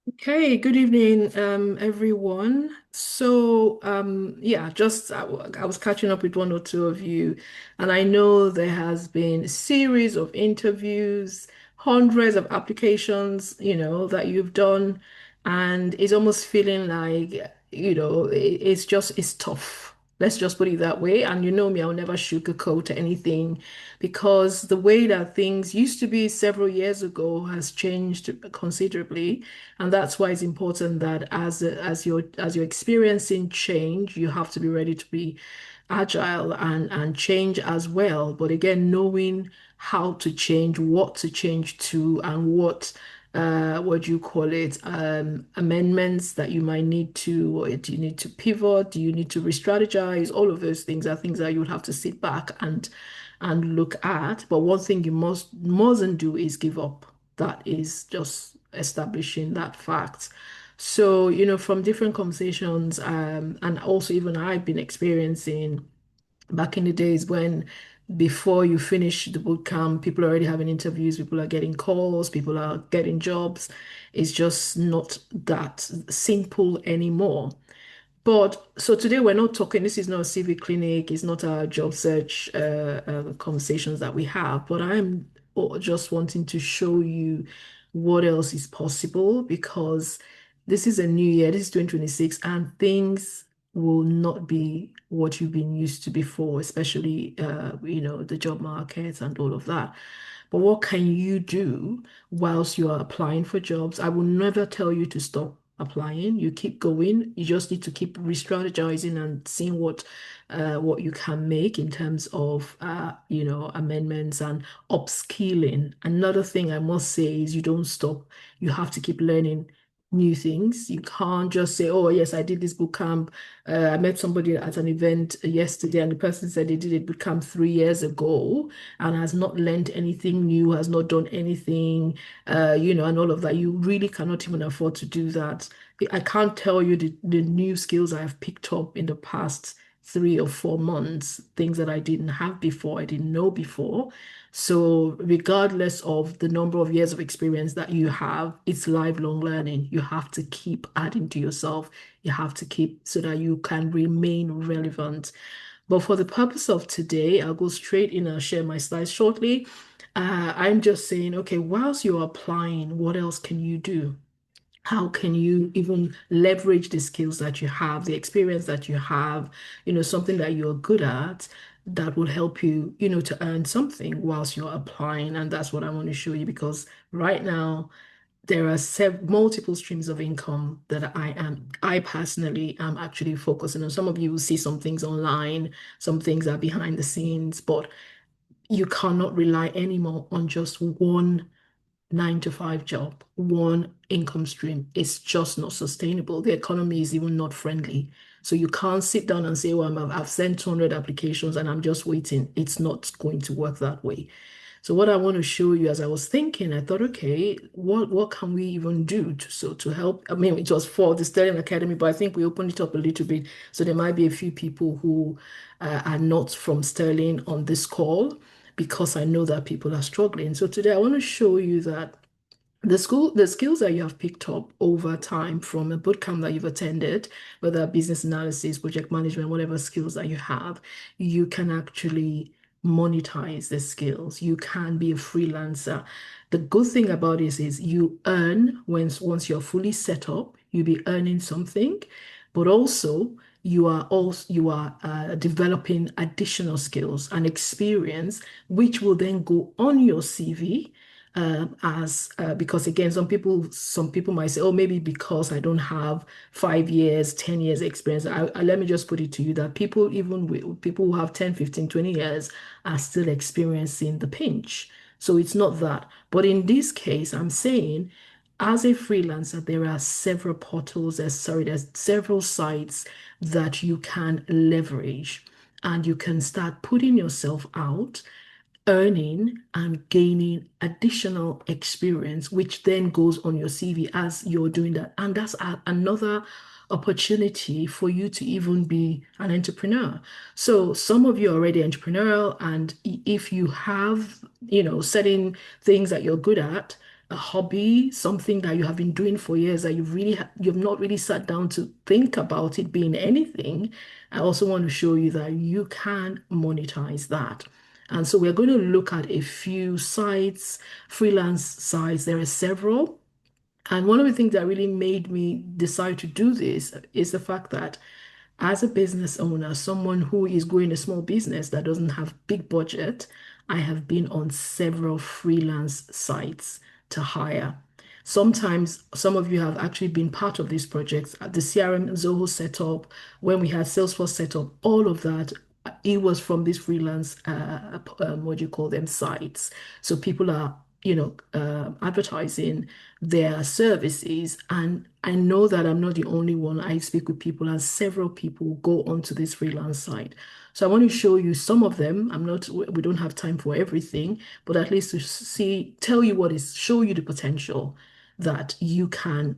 Okay, good evening, everyone. Yeah, I was catching up with one or two of you, and I know there has been a series of interviews, hundreds of applications, that you've done, and it's almost feeling like, it's tough. Let's just put it that way. And you know me, I'll never sugarcoat anything because the way that things used to be several years ago has changed considerably. And that's why it's important that as you're experiencing change, you have to be ready to be agile and change as well. But again, knowing how to change, what to change to, and what do you call it, amendments that you might need to, or do you need to pivot? Do you need to re-strategize? All of those things are things that you would have to sit back and look at. But one thing you mustn't do is give up. That is just establishing that fact. So, from different conversations, and also even I've been experiencing back in the days when before you finish the boot camp, people are already having interviews, people are getting calls, people are getting jobs. It's just not that simple anymore. But so today we're not talking, this is not a CV clinic, it's not our job search conversations that we have, but I'm just wanting to show you what else is possible because this is a new year, this is 2026, and things will not be what you've been used to before, especially the job market and all of that. But what can you do whilst you are applying for jobs? I will never tell you to stop applying. You keep going. You just need to keep re-strategizing and seeing what you can make in terms of amendments and upskilling. Another thing I must say is you don't stop. You have to keep learning new things. You can't just say, "Oh, yes, I did this boot camp. I met somebody at an event yesterday, and the person said they did a boot camp 3 years ago and has not learned anything new, has not done anything, and all of that." You really cannot even afford to do that. I can't tell you the new skills I have picked up in the past 3 or 4 months, things that I didn't have before, I didn't know before. So, regardless of the number of years of experience that you have, it's lifelong learning. You have to keep adding to yourself. You have to keep so that you can remain relevant. But for the purpose of today, I'll go straight in and share my slides shortly. I'm just saying, okay, whilst you're applying, what else can you do? How can you even leverage the skills that you have, the experience that you have, something that you're good at that will help you, to earn something whilst you're applying? And that's what I want to show you because right now, there are multiple streams of income that I personally am actually focusing on. Some of you will see some things online, some things are behind the scenes, but you cannot rely anymore on just one 9 to 5 job, one income stream. It's just not sustainable. The economy is even not friendly. So you can't sit down and say, well, I've sent 200 applications and I'm just waiting. It's not going to work that way. So what I want to show you, as I was thinking, I thought, okay, what can we even do to help? I mean, it was for the Sterling Academy, but I think we opened it up a little bit. So there might be a few people who are not from Sterling on this call because I know that people are struggling. So today I want to show you that the skills that you have picked up over time from a bootcamp that you've attended, whether business analysis, project management, whatever skills that you have, you can actually monetize the skills. You can be a freelancer. The good thing about this is you earn once you're fully set up, you'll be earning something, but also you are developing additional skills and experience, which will then go on your CV as because again, some people might say, oh, maybe because I don't have 5 years, 10 years experience. Let me just put it to you that people who have 10, 15, 20 years are still experiencing the pinch. So it's not that. But in this case, I'm saying as a freelancer, there are several portals, there's several sites that you can leverage and you can start putting yourself out earning and gaining additional experience, which then goes on your CV as you're doing that. And that's another opportunity for you to even be an entrepreneur. So some of you are already entrepreneurial, and if you have, certain things that you're good at, a hobby, something that you have been doing for years that you've not really sat down to think about it being anything, I also want to show you that you can monetize that. And so we're going to look at a few sites, freelance sites. There are several. And one of the things that really made me decide to do this is the fact that as a business owner, someone who is growing a small business that doesn't have big budget, I have been on several freelance sites to hire. Sometimes some of you have actually been part of these projects. The CRM Zoho setup, when we had Salesforce setup, all of that, it was from these freelance, what do you call them, sites. So people are, advertising their services. And I know that I'm not the only one. I speak with people, and several people go onto this freelance site. So I want to show you some of them. We don't have time for everything, but at least to see, tell you what is, show you the potential that you can,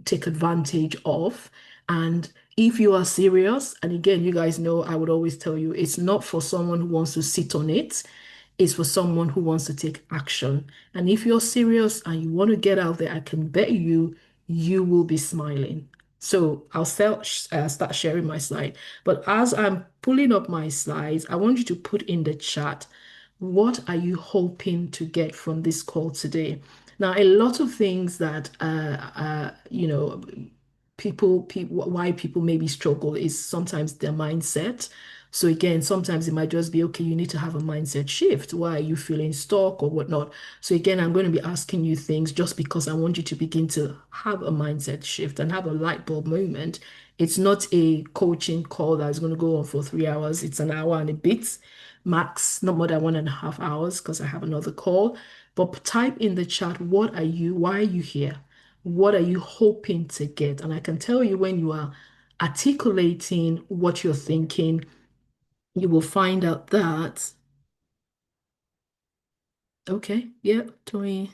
take advantage of. And if you are serious, and again, you guys know I would always tell you it's not for someone who wants to sit on it, it's for someone who wants to take action. And if you're serious and you want to get out there, I can bet you will be smiling. So start sharing my slide. But as I'm pulling up my slides, I want you to put in the chat, what are you hoping to get from this call today? Now, a lot of things that why people maybe struggle is sometimes their mindset. So again, sometimes it might just be, okay, you need to have a mindset shift. Why are you feeling stuck or whatnot? So again, I'm going to be asking you things just because I want you to begin to have a mindset shift and have a light bulb moment. It's not a coaching call that's going to go on for 3 hours. It's an hour and a bit max, not more than 1.5 hours because I have another call. But type in the chat, why are you here? What are you hoping to get? And I can tell you when you are articulating what you're thinking, you will find out that, okay, yeah, Tony,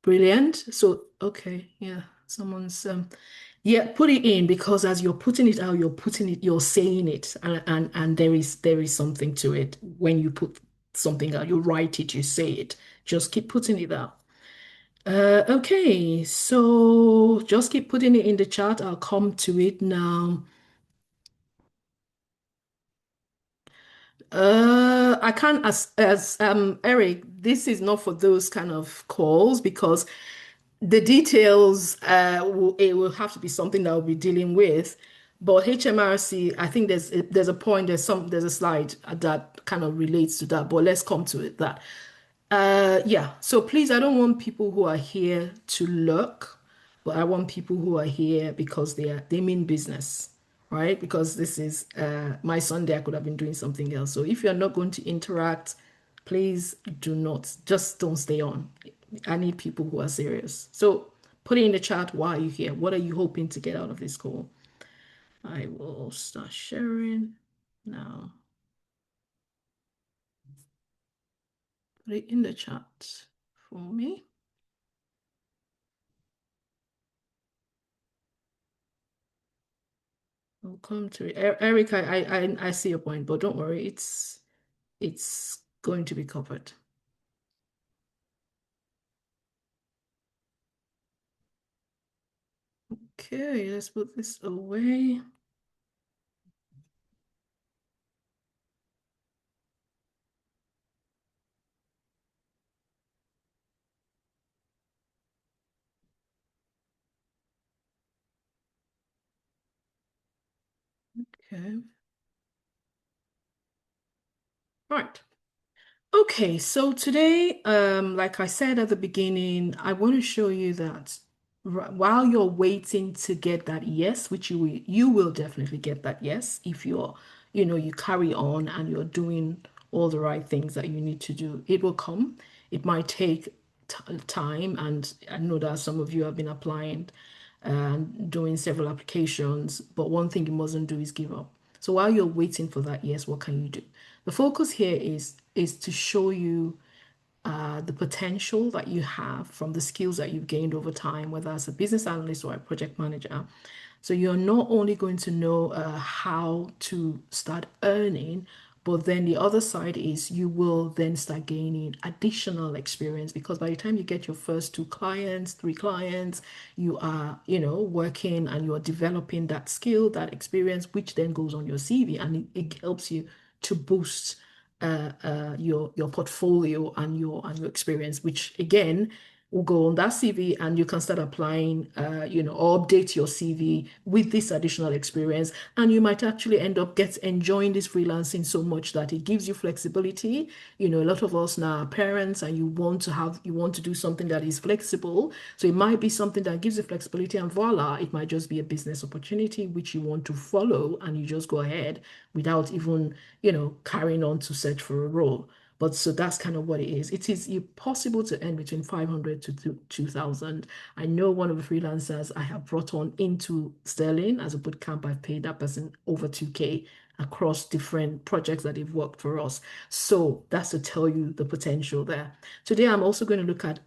brilliant. So, okay, yeah, someone's, yeah, put it in because as you're putting it out, you're saying it, and there is something to it. When you put something out, you write it, you say it. Just keep putting it out. Okay, so just keep putting it in the chat. I'll come to it now. I can't as Eric, this is not for those kind of calls because the details it will have to be something that we'll be dealing with. But HMRC, I think there's a point, there's a slide that kind of relates to that, but let's come to it that. Yeah, so please, I don't want people who are here to lurk, but I want people who are here because they mean business, right? Because this is my Sunday, I could have been doing something else. So if you're not going to interact, please do not, just don't stay on. I need people who are serious. So put it in the chat, why are you here? What are you hoping to get out of this call? I will start sharing now. Put it in the chat for me. We'll come to it. Eric, I see your point, but don't worry, it's going to be covered. Okay, let's put this away. Okay. All right. Okay, so today, like I said at the beginning, I want to show you that while you're waiting to get that yes, which you will definitely get that yes if you carry on and you're doing all the right things that you need to do. It will come. It might take time, and I know that some of you have been applying and doing several applications, but one thing you mustn't do is give up. So while you're waiting for that yes, what can you do? The focus here is to show you the potential that you have from the skills that you've gained over time, whether as a business analyst or a project manager. So you're not only going to know how to start earning, But then the other side is you will then start gaining additional experience because by the time you get your first two clients, three clients, you are, working and you are developing that skill, that experience, which then goes on your CV and it helps you to boost your portfolio and your experience, which again will go on that CV and you can start applying, or update your CV with this additional experience. And you might actually end up enjoying this freelancing so much that it gives you flexibility. A lot of us now are parents and you want to do something that is flexible. So it might be something that gives you flexibility and voila, it might just be a business opportunity which you want to follow and you just go ahead without even, carrying on to search for a role. But so that's kind of what it is. It is possible to earn between 500 to 2,000. I know one of the freelancers I have brought on into Sterling as a bootcamp, I've paid that person over 2K across different projects that they've worked for us. So that's to tell you the potential there. Today, I'm also going to look at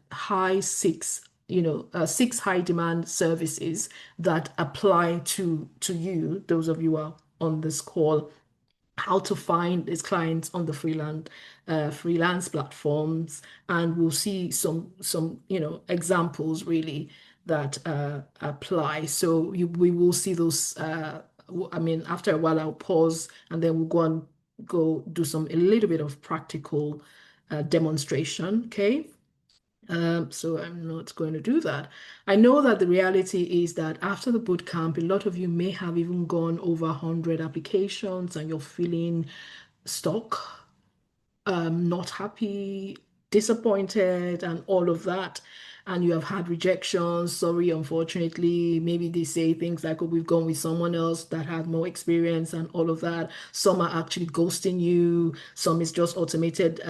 six high demand services that apply to you, those of you who are on this call, how to find these clients on the freelance platforms, and we'll see some examples really that apply. So we will see those. I mean, after a while, I'll pause and then we'll go do a little bit of practical demonstration. Okay. So I'm not going to do that. I know that the reality is that after the boot camp, a lot of you may have even gone over 100 applications and you're feeling stuck, not happy, disappointed, and all of that. And you have had rejections. Sorry, unfortunately, maybe they say things like, oh, we've gone with someone else that had more experience and all of that. Some are actually ghosting you. Some is just automated,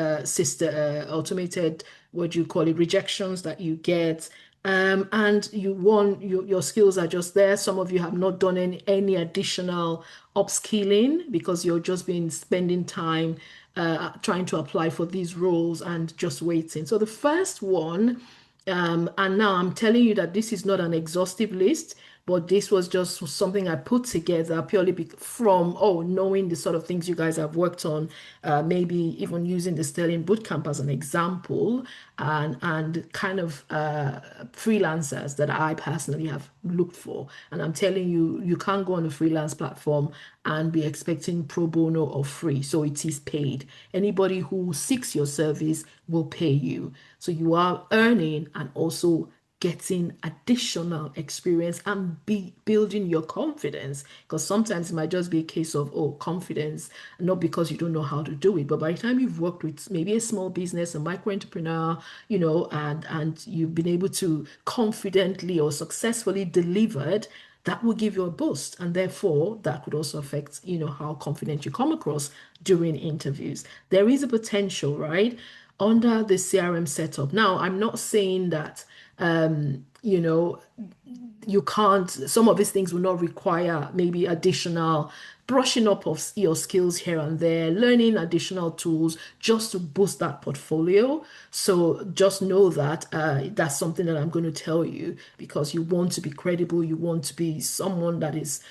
what do you call it, rejections that you get. And your skills are just there. Some of you have not done any additional upskilling because you're just been spending time trying to apply for these roles and just waiting. So the first one, and now I'm telling you that this is not an exhaustive list, but this was just something I put together purely from knowing the sort of things you guys have worked on, maybe even using the Sterling Bootcamp as an example, and kind of freelancers that I personally have looked for. And I'm telling you, you can't go on a freelance platform and be expecting pro bono or free. So it is paid. Anybody who seeks your service will pay you. So you are earning and also getting additional experience and be building your confidence, because sometimes it might just be a case of confidence, not because you don't know how to do it, but by the time you've worked with maybe a small business, a micro entrepreneur, and you've been able to confidently or successfully delivered, that will give you a boost, and therefore that could also affect how confident you come across during interviews. There is a potential, right, under the CRM setup. Now, I'm not saying that you can't, some of these things will not require maybe additional brushing up of your skills here and there, learning additional tools just to boost that portfolio. So just know that that's something that I'm going to tell you because you want to be credible, you want to be someone that is,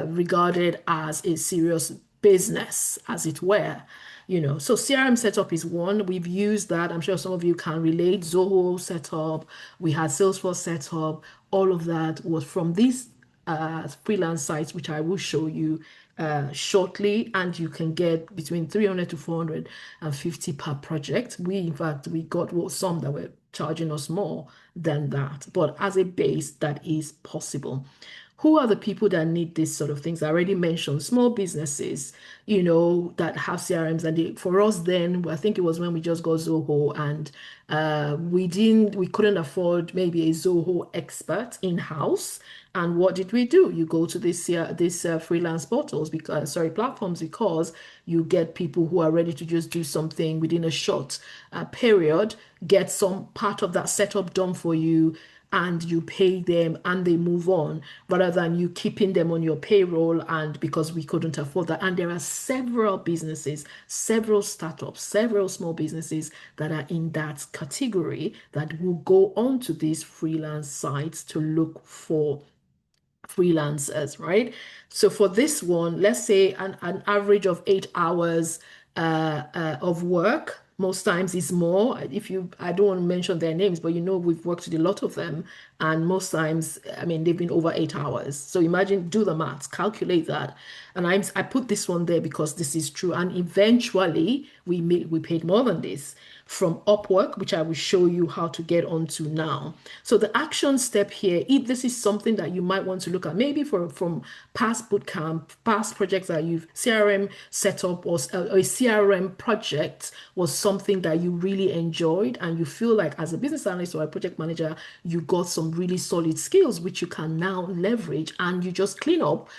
regarded as a serious business, as it were. So CRM setup is one. We've used that. I'm sure some of you can relate. Zoho setup, we had Salesforce setup. All of that was from these freelance sites, which I will show you shortly. And you can get between 300 to 450 per project. In fact, we got some that were charging us more than that. But as a base, that is possible. Who are the people that need this sort of things? I already mentioned small businesses, that have CRMs. And for us then, I think it was when we just got Zoho and we couldn't afford maybe a Zoho expert in-house. And what did we do? You go to this freelance portals platforms, because you get people who are ready to just do something within a short period, get some part of that setup done for you, and you pay them and they move on, rather than you keeping them on your payroll, and because we couldn't afford that. And there are several businesses, several startups, several small businesses that are in that category that will go onto these freelance sites to look for freelancers, right? So for this one, let's say an average of 8 hours of work. Most times is more. If you, I don't want to mention their names, but we've worked with a lot of them, and most times, I mean, they've been over 8 hours. So imagine, do the maths, calculate that. And I put this one there because this is true. And eventually, we paid more than this from Upwork, which I will show you how to get onto now. So the action step here, if this is something that you might want to look at, maybe from past bootcamp, past projects that you've CRM set up, or a CRM project was something that you really enjoyed, and you feel like as a business analyst or a project manager, you got some really solid skills which you can now leverage, and you just clean up.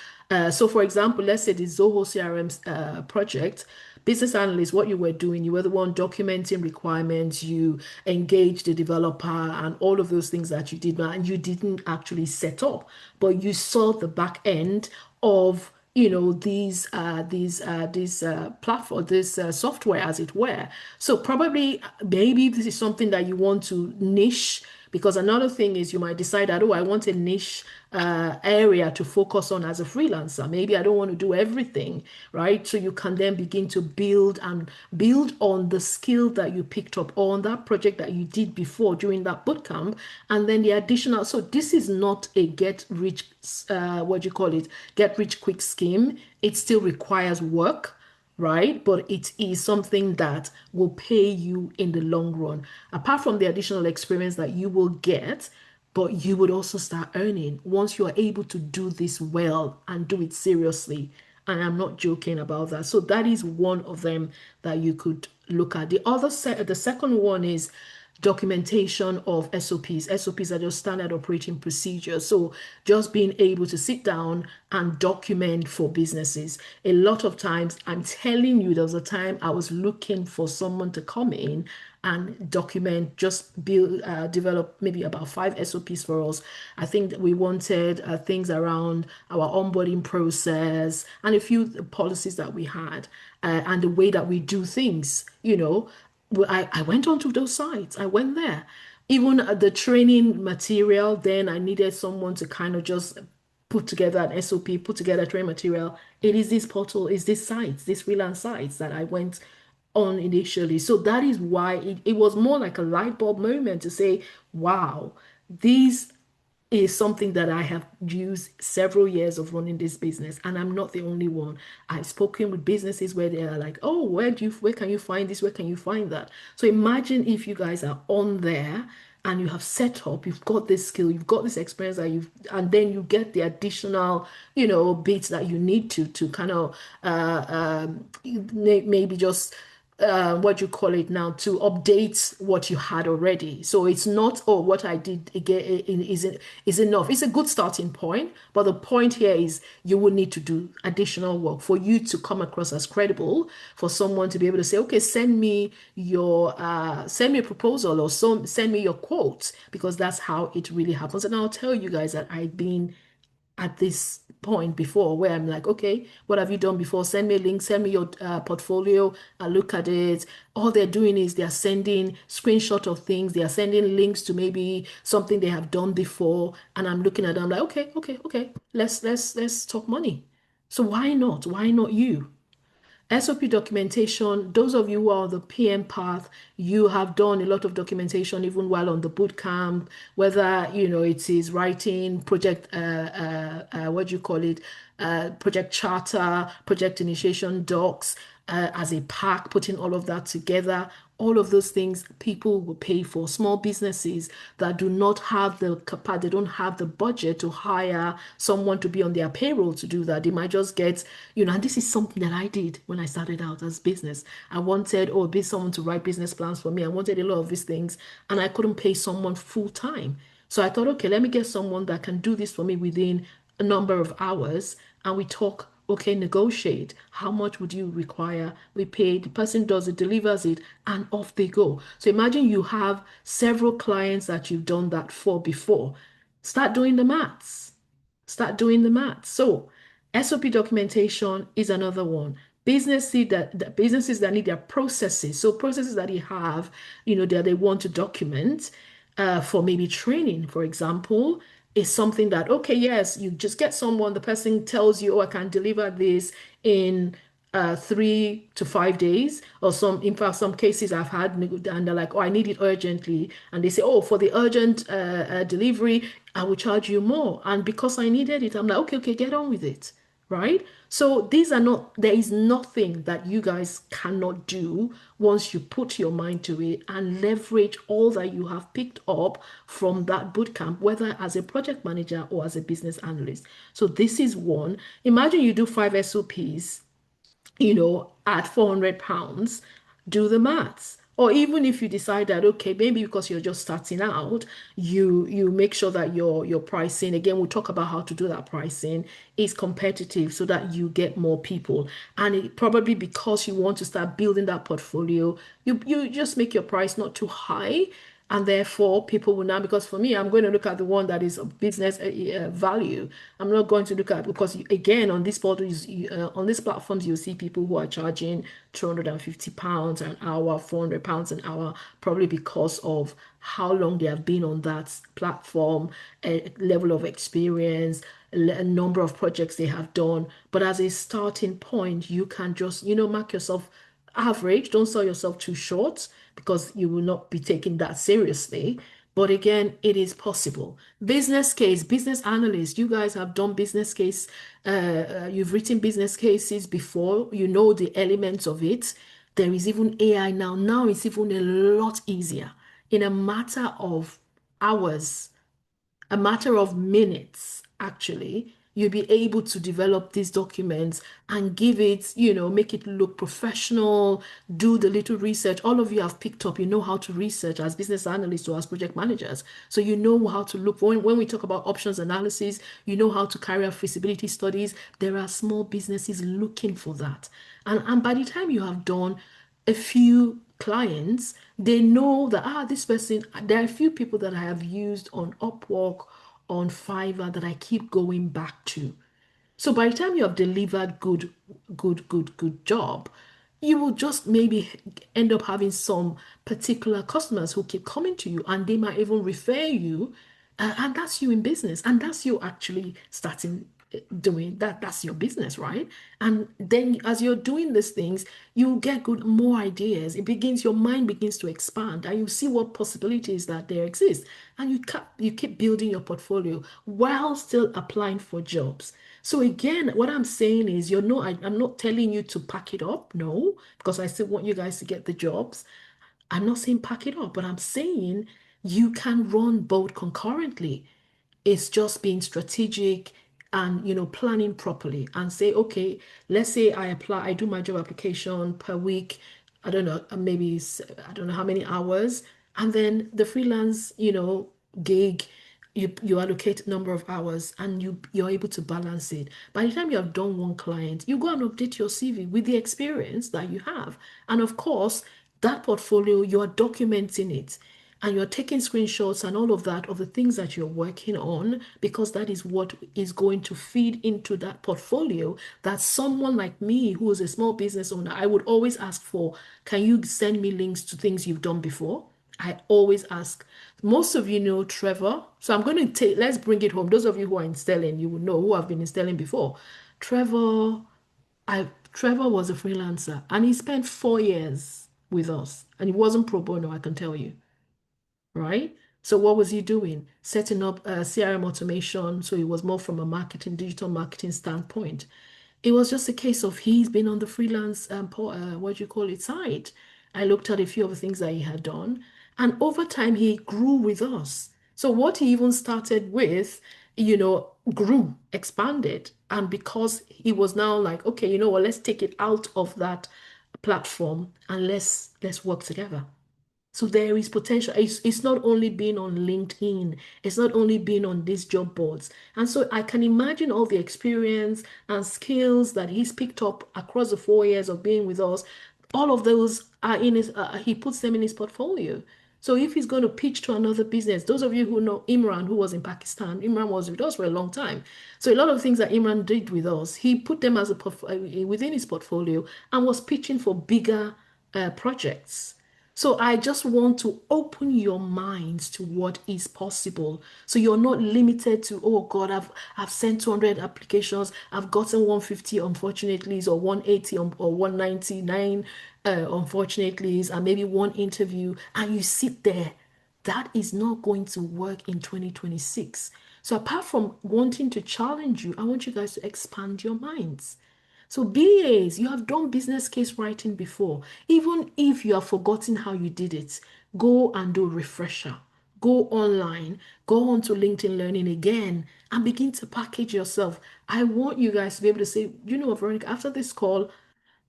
So, for example, let's say the Zoho CRM project, business analyst, what you were doing, you were the one documenting requirements, you engaged the developer, and all of those things that you did, and you didn't actually set up, but you saw the back end of these platform, this software, as it were. So probably, maybe this is something that you want to niche, because another thing is you might decide that, oh, I want a niche area to focus on as a freelancer. Maybe I don't want to do everything, right? So you can then begin to build on the skill that you picked up on that project that you did before during that bootcamp, and then the additional. So this is not a get rich, what do you call it? Get rich quick scheme. It still requires work, right? But it is something that will pay you in the long run. Apart from the additional experience that you will get, but you would also start earning once you are able to do this well and do it seriously. And I'm not joking about that. So that is one of them that you could look at. The second one is documentation of SOPs. SOPs are just standard operating procedures. So just being able to sit down and document for businesses. A lot of times, I'm telling you, there was a time I was looking for someone to come in and document, just develop maybe about 5 SOPs for us. I think that we wanted things around our onboarding process and a few policies that we had, and the way that we do things. I went onto those sites. I went there. Even the training material, then I needed someone to kind of just put together an SOP, put together training material. It is this portal, is this sites, these freelance sites that I went on initially. So that is why it was more like a light bulb moment to say, wow, these is something that I have used several years of running this business, and I'm not the only one. I've spoken with businesses where they are like, "Oh, where can you find this? Where can you find that?" So imagine if you guys are on there and you have set up, you've got this skill, you've got this experience that and then you get the additional, bits that you need to kind of maybe just what you call it now, to update what you had already. So it's not, oh, what I did again is enough. It's a good starting point, but the point here is you will need to do additional work for you to come across as credible, for someone to be able to say, okay, send me a proposal, or send me your quotes, because that's how it really happens. And I'll tell you guys that I've been at this point before where I'm like, okay, what have you done before? Send me a link, send me your portfolio. I look at it. All they're doing is they're sending screenshot of things. They are sending links to maybe something they have done before. And I'm looking at them, I'm like, okay, okay, okay. Let's talk money. So why not? Why not you? SOP documentation, those of you who are on the PM path, you have done a lot of documentation even while on the boot camp, whether it is writing project, what do you call it, project charter, project initiation docs, as a pack, putting all of that together. All of those things people will pay for. Small businesses that do not have the capacity, they don't have the budget to hire someone to be on their payroll to do that. They might just get, and this is something that I did when I started out as business. I wanted, be someone to write business plans for me. I wanted a lot of these things, and I couldn't pay someone full time. So I thought, okay, let me get someone that can do this for me within a number of hours, and we talk. Okay, negotiate. How much would you require? We pay, the person does it, delivers it, and off they go. So imagine you have several clients that you've done that for before. Start doing the maths. Start doing the maths. So SOP documentation is another one. Businesses that need their processes. So processes that you have, that they want to document, for maybe training, for example. is something that, okay, yes, you just get someone, the person tells you, oh, I can deliver this in 3 to 5 days, or some, in fact, some cases I've had, and they're like, oh, I need it urgently. And they say, oh, for the urgent delivery, I will charge you more. And because I needed it, I'm like, okay, okay, get on with it. Right? So these are not, there is nothing that you guys cannot do once you put your mind to it and leverage all that you have picked up from that bootcamp, whether as a project manager or as a business analyst. So this is one. Imagine you do 5 SOPs, at £400, do the maths. Or even if you decide that, okay, maybe because you're just starting out, you make sure that your pricing, again, we'll talk about how to do that pricing, is competitive so that you get more people. And it probably because you want to start building that portfolio, you just make your price not too high, and therefore people will now, because for me, I'm going to look at the one that is of business value. I'm not going to look at, because again, on these portals, on these platforms, you see people who are charging £250 an hour, £400 an hour, probably because of how long they have been on that platform, a level of experience, a number of projects they have done. But as a starting point, you can just, mark yourself average. Don't sell yourself too short, because you will not be taking that seriously. But again, it is possible. Business case, business analyst, you guys have done business case, you've written business cases before, you know the elements of it. There is even AI now. Now it's even a lot easier. In a matter of hours, a matter of minutes, actually, you'll be able to develop these documents and give it, make it look professional, do the little research. All of you have picked up, you know how to research as business analysts or as project managers. So you know how to look. When we talk about options analysis, you know how to carry out feasibility studies. There are small businesses looking for that. And by the time you have done a few clients, they know that, this person, there are a few people that I have used on Upwork, on Fiverr, that I keep going back to. So by the time you have delivered good job, you will just maybe end up having some particular customers who keep coming to you, and they might even refer you, and that's you in business, and that's you actually starting doing that. That's your business, right? And then as you're doing these things, you get more ideas. It begins, your mind begins to expand, and you see what possibilities that there exist, and you keep building your portfolio while still applying for jobs. So again, what I'm saying is, I'm not telling you to pack it up, no, because I still want you guys to get the jobs. I'm not saying pack it up, but I'm saying you can run both concurrently. It's just being strategic and, planning properly, and say, okay, let's say I do my job application per week. I don't know, maybe I don't know how many hours, and then the freelance, gig, you allocate number of hours, and you're able to balance it. By the time you have done one client, you go and update your CV with the experience that you have, and of course, that portfolio, you are documenting it, and you're taking screenshots and all of that, of the things that you're working on, because that is what is going to feed into that portfolio, that someone like me, who is a small business owner, I would always ask for, can you send me links to things you've done before? I always ask. Most of you know Trevor. So I'm going to let's bring it home. Those of you who are in Sterling, you will know, who have been in Sterling before. Trevor, Trevor was a freelancer, and he spent 4 years with us, and he wasn't pro bono, I can tell you, right? So what was he doing? Setting up CRM automation. So it was more from a digital marketing standpoint. It was just a case of, he's been on the freelance, what do you call it, side. I looked at a few of the things that he had done, and over time he grew with us. So what he even started with, grew, expanded, and because he was now like, okay, you know what, let's take it out of that platform, and let's work together. So there is potential. It's not only being on LinkedIn, it's not only being on these job boards. And so I can imagine all the experience and skills that he's picked up across the 4 years of being with us. All of those are in he puts them in his portfolio. So if he's going to pitch to another business, those of you who know Imran, who was in Pakistan, Imran was with us for a long time. So a lot of things that Imran did with us, he put them within his portfolio, and was pitching for bigger projects. So I just want to open your minds to what is possible. So you're not limited to, oh God, I've sent 200 applications, I've gotten 150 unfortunately, or 180 or 199 unfortunately, and maybe one interview, and you sit there. That is not going to work in 2026. So apart from wanting to challenge you, I want you guys to expand your minds. So BAs, you have done business case writing before. Even if you have forgotten how you did it, go and do a refresher. Go online, go onto LinkedIn Learning again, and begin to package yourself. I want you guys to be able to say, you know what, Veronica, after this call,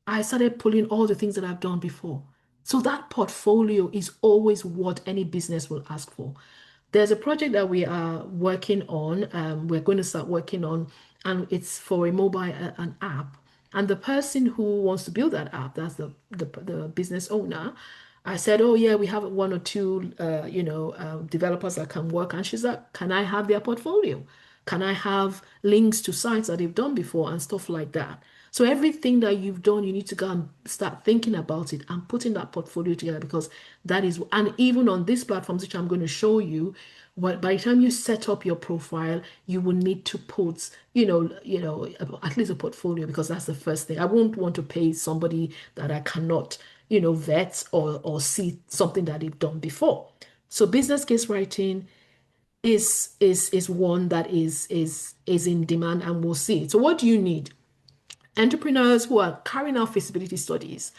I started pulling all the things that I've done before. So that portfolio is always what any business will ask for. There's a project that we are working on, we're going to start working on, and it's for a mobile an app. And the person who wants to build that app, that's the business owner. I said, oh yeah, we have one or two, developers that can work. And she's like, can I have their portfolio? Can I have links to sites that they've done before and stuff like that? So everything that you've done, you need to go and start thinking about it and putting that portfolio together because that is, and even on these platforms, which I'm going to show you, what by the time you set up your profile, you will need to put, at least a portfolio because that's the first thing. I won't want to pay somebody that I cannot, vet or see something that they've done before. So business case writing is one that is in demand and we'll see. So what do you need? Entrepreneurs who are carrying out feasibility studies,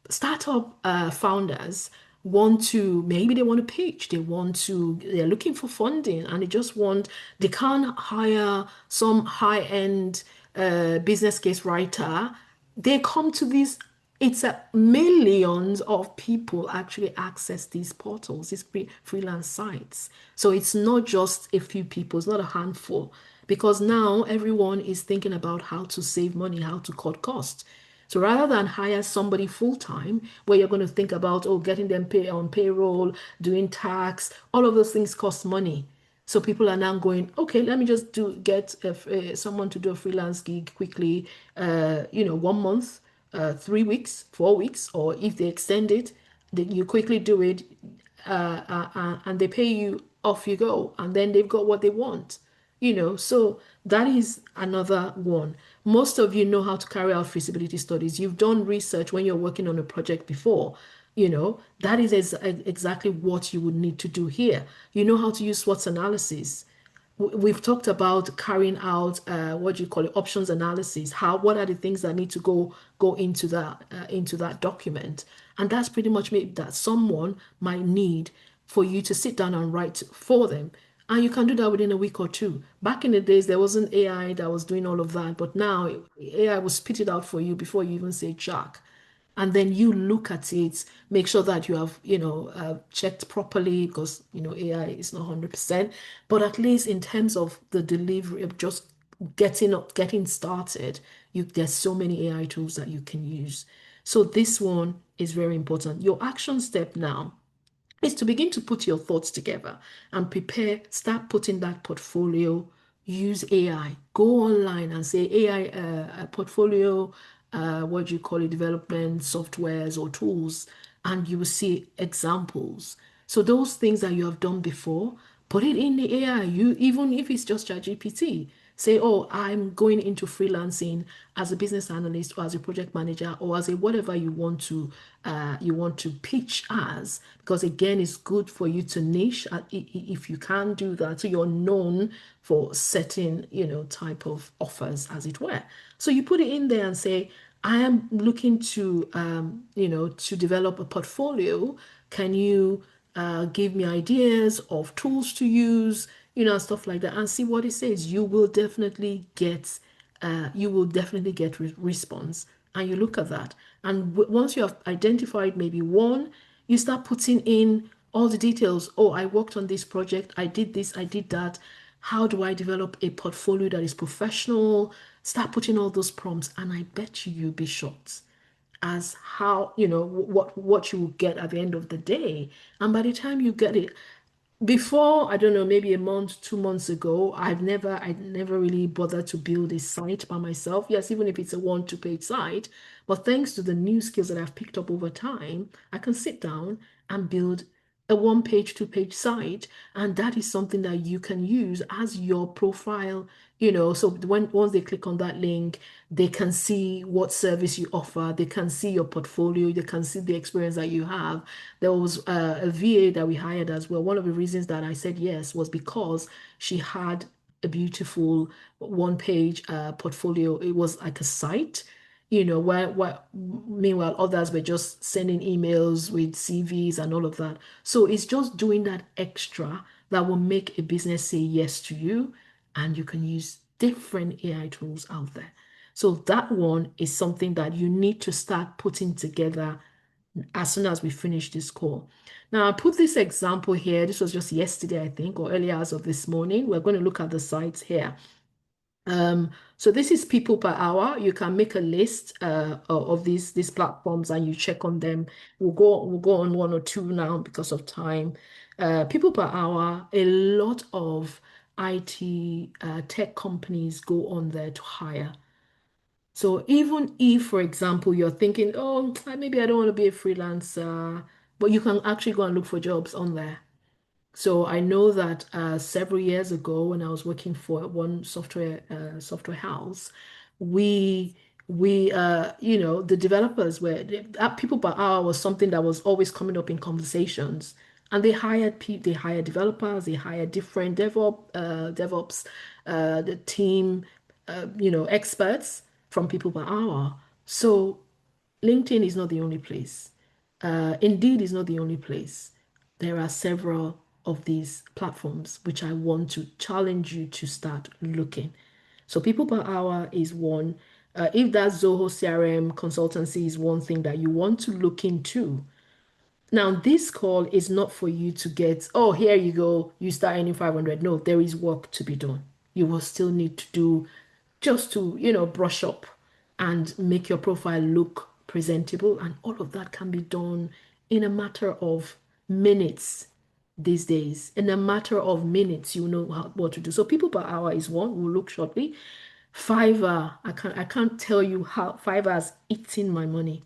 startup founders want to, maybe they want to pitch, they're looking for funding and they can't hire some high-end business case writer. They come to these, it's a millions of people actually access these portals, these freelance sites. So it's not just a few people, it's not a handful, because now everyone is thinking about how to save money, how to cut costs. So rather than hire somebody full time, where you're going to think about, oh, getting them pay on payroll, doing tax, all of those things cost money. So people are now going, okay, let me just get someone to do a freelance gig quickly, 1 month, 3 weeks, 4 weeks, or if they extend it, then you quickly do it, and they pay you, off you go, and then they've got what they want. So that is another one. Most of you know how to carry out feasibility studies. You've done research when you're working on a project before. That is exactly what you would need to do here. You know how to use SWOT analysis. We've talked about carrying out what do you call it, options analysis. What are the things that need to go into that document, and that's pretty much that someone might need for you to sit down and write for them. And you can do that within a week or two. Back in the days, there wasn't AI that was doing all of that, but now AI will spit it out for you before you even say jack. And then you look at it, make sure that you have, checked properly because, AI is not 100%, but at least in terms of the delivery of just getting started, there's so many AI tools that you can use. So this one is very important. Your action step now is to begin to put your thoughts together and prepare, start putting that portfolio, use AI, go online and say AI portfolio, what do you call it, development softwares or tools, and you will see examples. So those things that you have done before, put it in the AI. You, even if it's just ChatGPT, say, oh, I'm going into freelancing as a business analyst or as a project manager or as a whatever you want to pitch as, because again, it's good for you to niche if you can do that. So you're known for certain, type of offers, as it were. So you put it in there and say, I am looking to develop a portfolio. Can you give me ideas of tools to use, stuff like that, and see what it says. You will definitely get response, and you look at that. And once you have identified maybe one, you start putting in all the details. Oh, I worked on this project. I did this. I did that. How do I develop a portfolio that is professional? Start putting all those prompts, and I bet you'll be shocked as how what you will get at the end of the day. And by the time you get it, before, I don't know, maybe a month, 2 months ago, I never really bothered to build a site by myself. Yes, even if it's a one, two-page site, but thanks to the new skills that I've picked up over time, I can sit down and build a one page, two-page site. And that is something that you can use as your profile, so once they click on that link, they can see what service you offer, they can see your portfolio, they can see the experience that you have. There was a VA that we hired as well. One of the reasons that I said yes was because she had a beautiful one-page portfolio. It was like a site, where meanwhile others were just sending emails with CVs and all of that. So it's just doing that extra that will make a business say yes to you, and you can use different AI tools out there. So that one is something that you need to start putting together as soon as we finish this call. Now, I put this example here. This was just yesterday, I think, or early hours of this morning. We're going to look at the sites here. So this is people per hour. You can make a list of these platforms and you check on them. We'll go on one or two now because of time. People per hour, a lot of IT tech companies go on there to hire. So even if, for example, you're thinking, oh, maybe I don't want to be a freelancer, but you can actually go and look for jobs on there. So I know that several years ago, when I was working for one software house, we the developers were that people per hour was something that was always coming up in conversations, and they hired developers, they hired different DevOps, the team, experts from people per hour. So LinkedIn is not the only place. Indeed is not the only place. There are several of these platforms which I want to challenge you to start looking. So people per hour is one. If that Zoho CRM consultancy is one thing that you want to look into, now, this call is not for you to get, oh, here you go, you start earning 500. No, there is work to be done. You will still need to do just to, brush up and make your profile look presentable. And all of that can be done in a matter of minutes these days. In a matter of minutes, you know what to do. So people per hour is one. We'll look shortly. Fiverr, I can't tell you how Fiverr has eaten my money.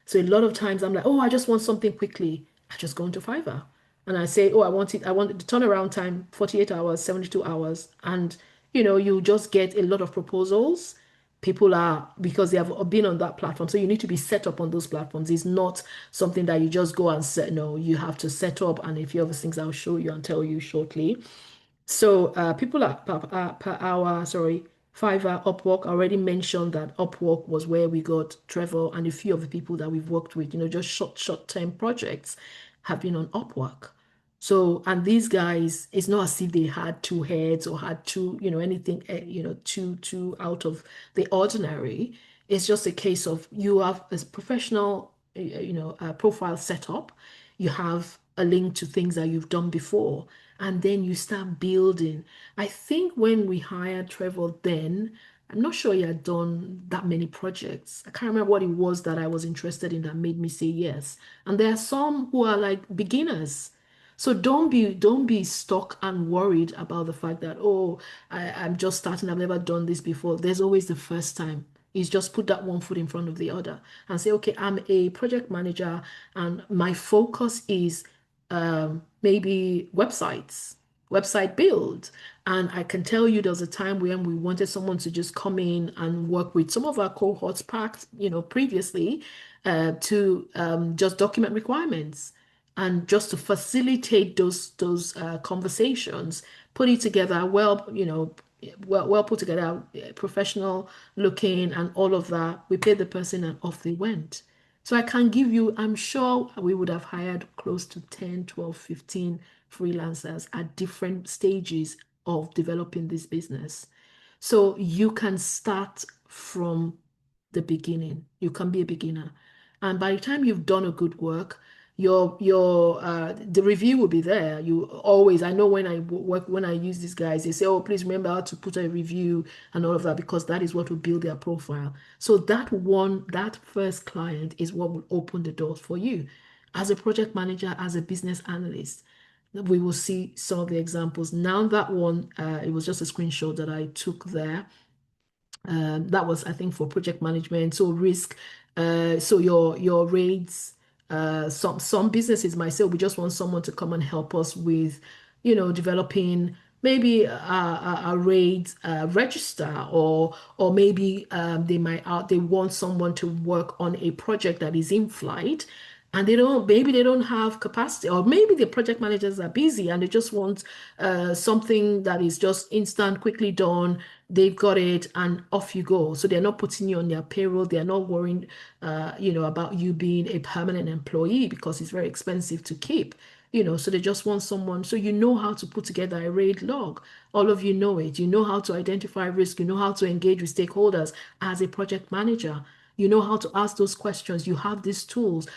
So a lot of times I'm like, oh, I just want something quickly. I just go into Fiverr and I say, oh, I want the turnaround time, 48 hours, 72 hours. And, you just get a lot of proposals. People are, because they have been on that platform. So you need to be set up on those platforms. It's not something that you just go and set. No, you have to set up. And a few of the things I'll show you and tell you shortly. So people are per hour, sorry, Fiverr, Upwork. I already mentioned that Upwork was where we got Trevor and a few of the people that we've worked with, just short-term projects have been on Upwork. So, and these guys, it's not as if they had two heads or had two, anything, too out of the ordinary. It's just a case of you have a professional, profile set up. You have a link to things that you've done before, and then you start building. I think when we hired Trevor then, I'm not sure he had done that many projects. I can't remember what it was that I was interested in that made me say yes. And there are some who are like beginners. So don't be stuck and worried about the fact that, oh, I'm just starting, I've never done this before. There's always the first time. Is just put that one foot in front of the other and say, okay, I'm a project manager and my focus is maybe website build. And I can tell you there was a time when we wanted someone to just come in and work with some of our cohorts packed, previously to just document requirements and just to facilitate those conversations, put it together well, well put together, professional looking and all of that. We paid the person and off they went. So I can give you, I'm sure we would have hired close to 10, 12, 15 freelancers at different stages of developing this business. So you can start from the beginning. You can be a beginner. And by the time you've done a good work, your the review will be there. You always, I know when I work, when I use these guys, they say, oh, please remember how to put a review and all of that because that is what will build their profile. So that first client is what will open the doors for you as a project manager, as a business analyst. We will see some of the examples. Now that one, it was just a screenshot that I took there. That was, I think, for project management. So risk, so your rates, Some businesses might say, we just want someone to come and help us with, developing maybe a rate register, or maybe they want someone to work on a project that is in flight, and they don't have capacity, or maybe the project managers are busy and they just want something that is just instant, quickly done. They've got it and off you go. So they're not putting you on their payroll. They're not worrying, about you being a permanent employee because it's very expensive to keep. So they just want someone. So you know how to put together a RAID log. All of you know it. You know how to identify risk. You know how to engage with stakeholders as a project manager. You know how to ask those questions. You have these tools.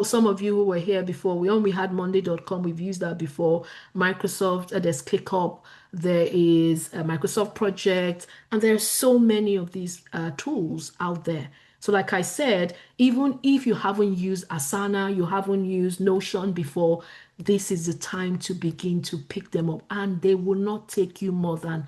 Some of you who were here before, we had Monday.com. We've used that before. Microsoft, there's ClickUp, there is a Microsoft Project, and there are so many of these tools out there. So, like I said, even if you haven't used Asana, you haven't used Notion before, this is the time to begin to pick them up, and they will not take you more than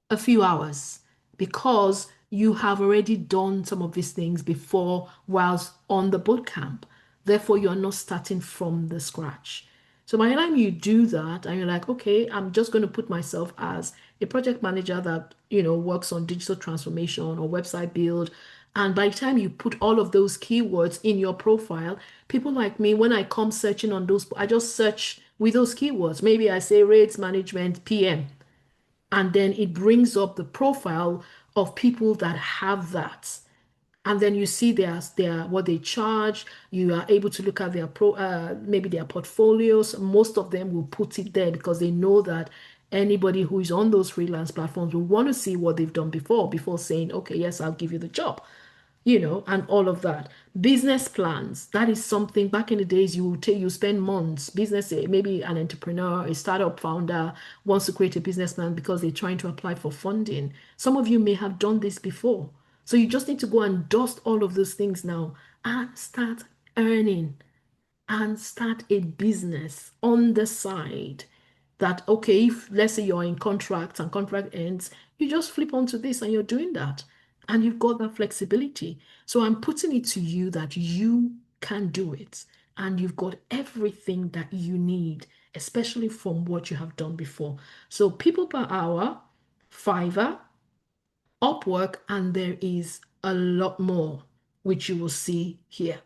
a few hours because you have already done some of these things before whilst on the bootcamp. Therefore, you are not starting from the scratch. So by the time you do that and you're like, okay, I'm just going to put myself as a project manager that, works on digital transformation or website build. And by the time you put all of those keywords in your profile, people like me, when I come searching on those, I just search with those keywords. Maybe I say rates management PM, and then it brings up the profile of people that have that, and then you see their what they charge. You are able to look at their maybe their portfolios. Most of them will put it there because they know that anybody who is on those freelance platforms will want to see what they've done before saying, okay, yes, I'll give you the job, and all of that. Business plans, that is something back in the days you spend months. Maybe an entrepreneur, a startup founder wants to create a business plan because they're trying to apply for funding. Some of you may have done this before. So you just need to go and dust all of those things now and start earning and start a business on the side. That, okay, if let's say you're in contract and contract ends, you just flip onto this and you're doing that, and you've got that flexibility. So I'm putting it to you that you can do it, and you've got everything that you need, especially from what you have done before. So people per hour, Fiverr, Upwork, and there is a lot more which you will see here.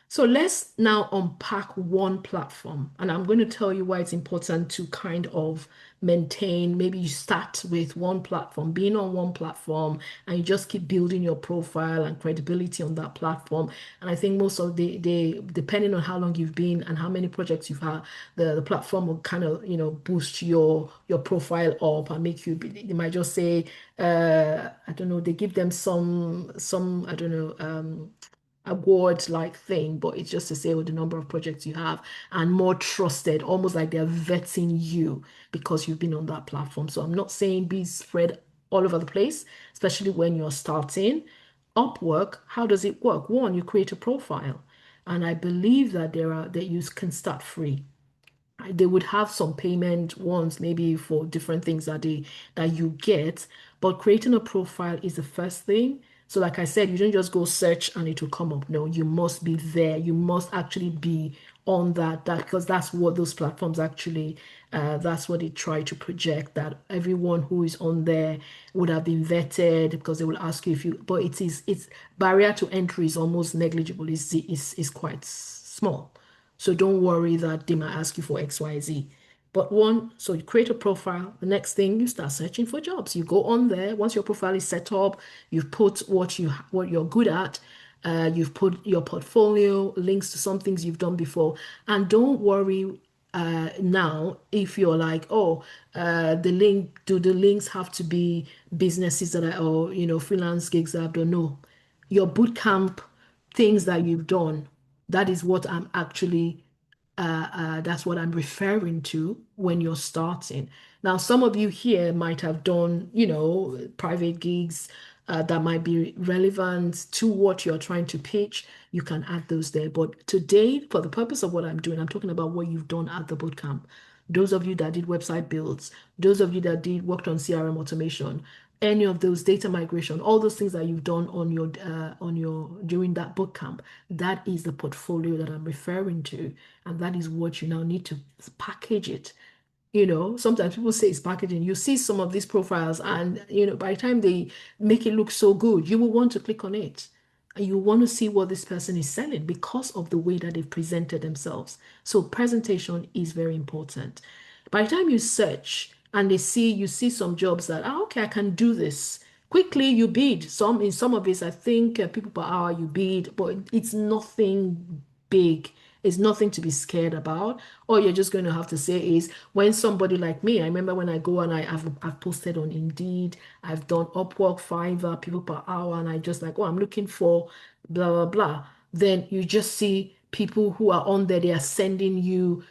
So let's now unpack one platform, and I'm going to tell you why it's important to kind of maintain. Maybe you start with one platform, being on one platform, and you just keep building your profile and credibility on that platform. And I think most of depending on how long you've been and how many projects you've had, the platform will kind of, boost your profile up and make you, they might just say, I don't know, they give them I don't know, award like thing, but it's just to say the number of projects you have and more trusted, almost like they're vetting you because you've been on that platform. So I'm not saying be spread all over the place, especially when you're starting. Upwork, how does it work? One, you create a profile, and I believe that that you can start free. They would have some payment ones maybe for different things that you get, but creating a profile is the first thing. So like I said, you don't just go search and it will come up. No, you must be there. You must actually be on that because that's what those platforms actually, that's what they try to project, that everyone who is on there would have been vetted, because they will ask you if you, but it's barrier to entry is almost negligible. Is quite small. So don't worry that they might ask you for XYZ. But one, so you create a profile. The next thing, you start searching for jobs. You go on there. Once your profile is set up, you've put what you're good at. You've put your portfolio, links to some things you've done before. And don't worry now if you're like, oh, do the links have to be businesses or freelance gigs that I've done? No, your bootcamp things that you've done, that is what I'm actually that's what I'm referring to when you're starting. Now, some of you here might have done, private gigs that might be relevant to what you're trying to pitch. You can add those there. But today, for the purpose of what I'm doing, I'm talking about what you've done at the bootcamp. Those of you that did website builds, those of you that did worked on CRM automation, any of those data migration, all those things that you've done on your during that boot camp, that is the portfolio that I'm referring to, and that is what you now need to package it. Sometimes people say it's packaging. You see some of these profiles, and by the time they make it look so good, you will want to click on it. And you want to see what this person is selling because of the way that they've presented themselves. So presentation is very important. By the time you search and you see some jobs that, okay, I can do this. Quickly you bid. In some of this, I think people per hour you bid, but it's nothing big. It's nothing to be scared about. All you're just going to have to say is when somebody like me, I remember when I go and I've posted on Indeed, I've done Upwork, Fiverr, people per hour, and I just like, oh, I'm looking for blah blah blah. Then you just see people who are on there, they are sending you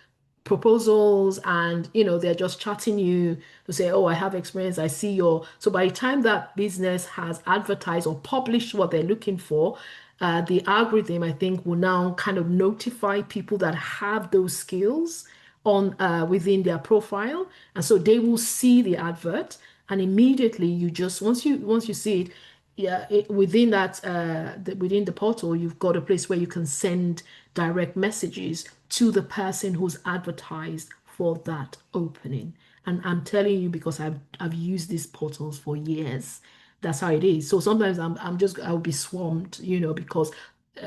proposals, and they're just chatting you to say, oh, I have experience, I see your. So by the time that business has advertised or published what they're looking for, the algorithm, I think, will now kind of notify people that have those skills on within their profile, and so they will see the advert, and immediately you just once you see it, yeah, within within the portal, you've got a place where you can send direct messages to the person who's advertised for that opening. And I'm telling you because I've used these portals for years. That's how it is. So sometimes I'll be swamped, because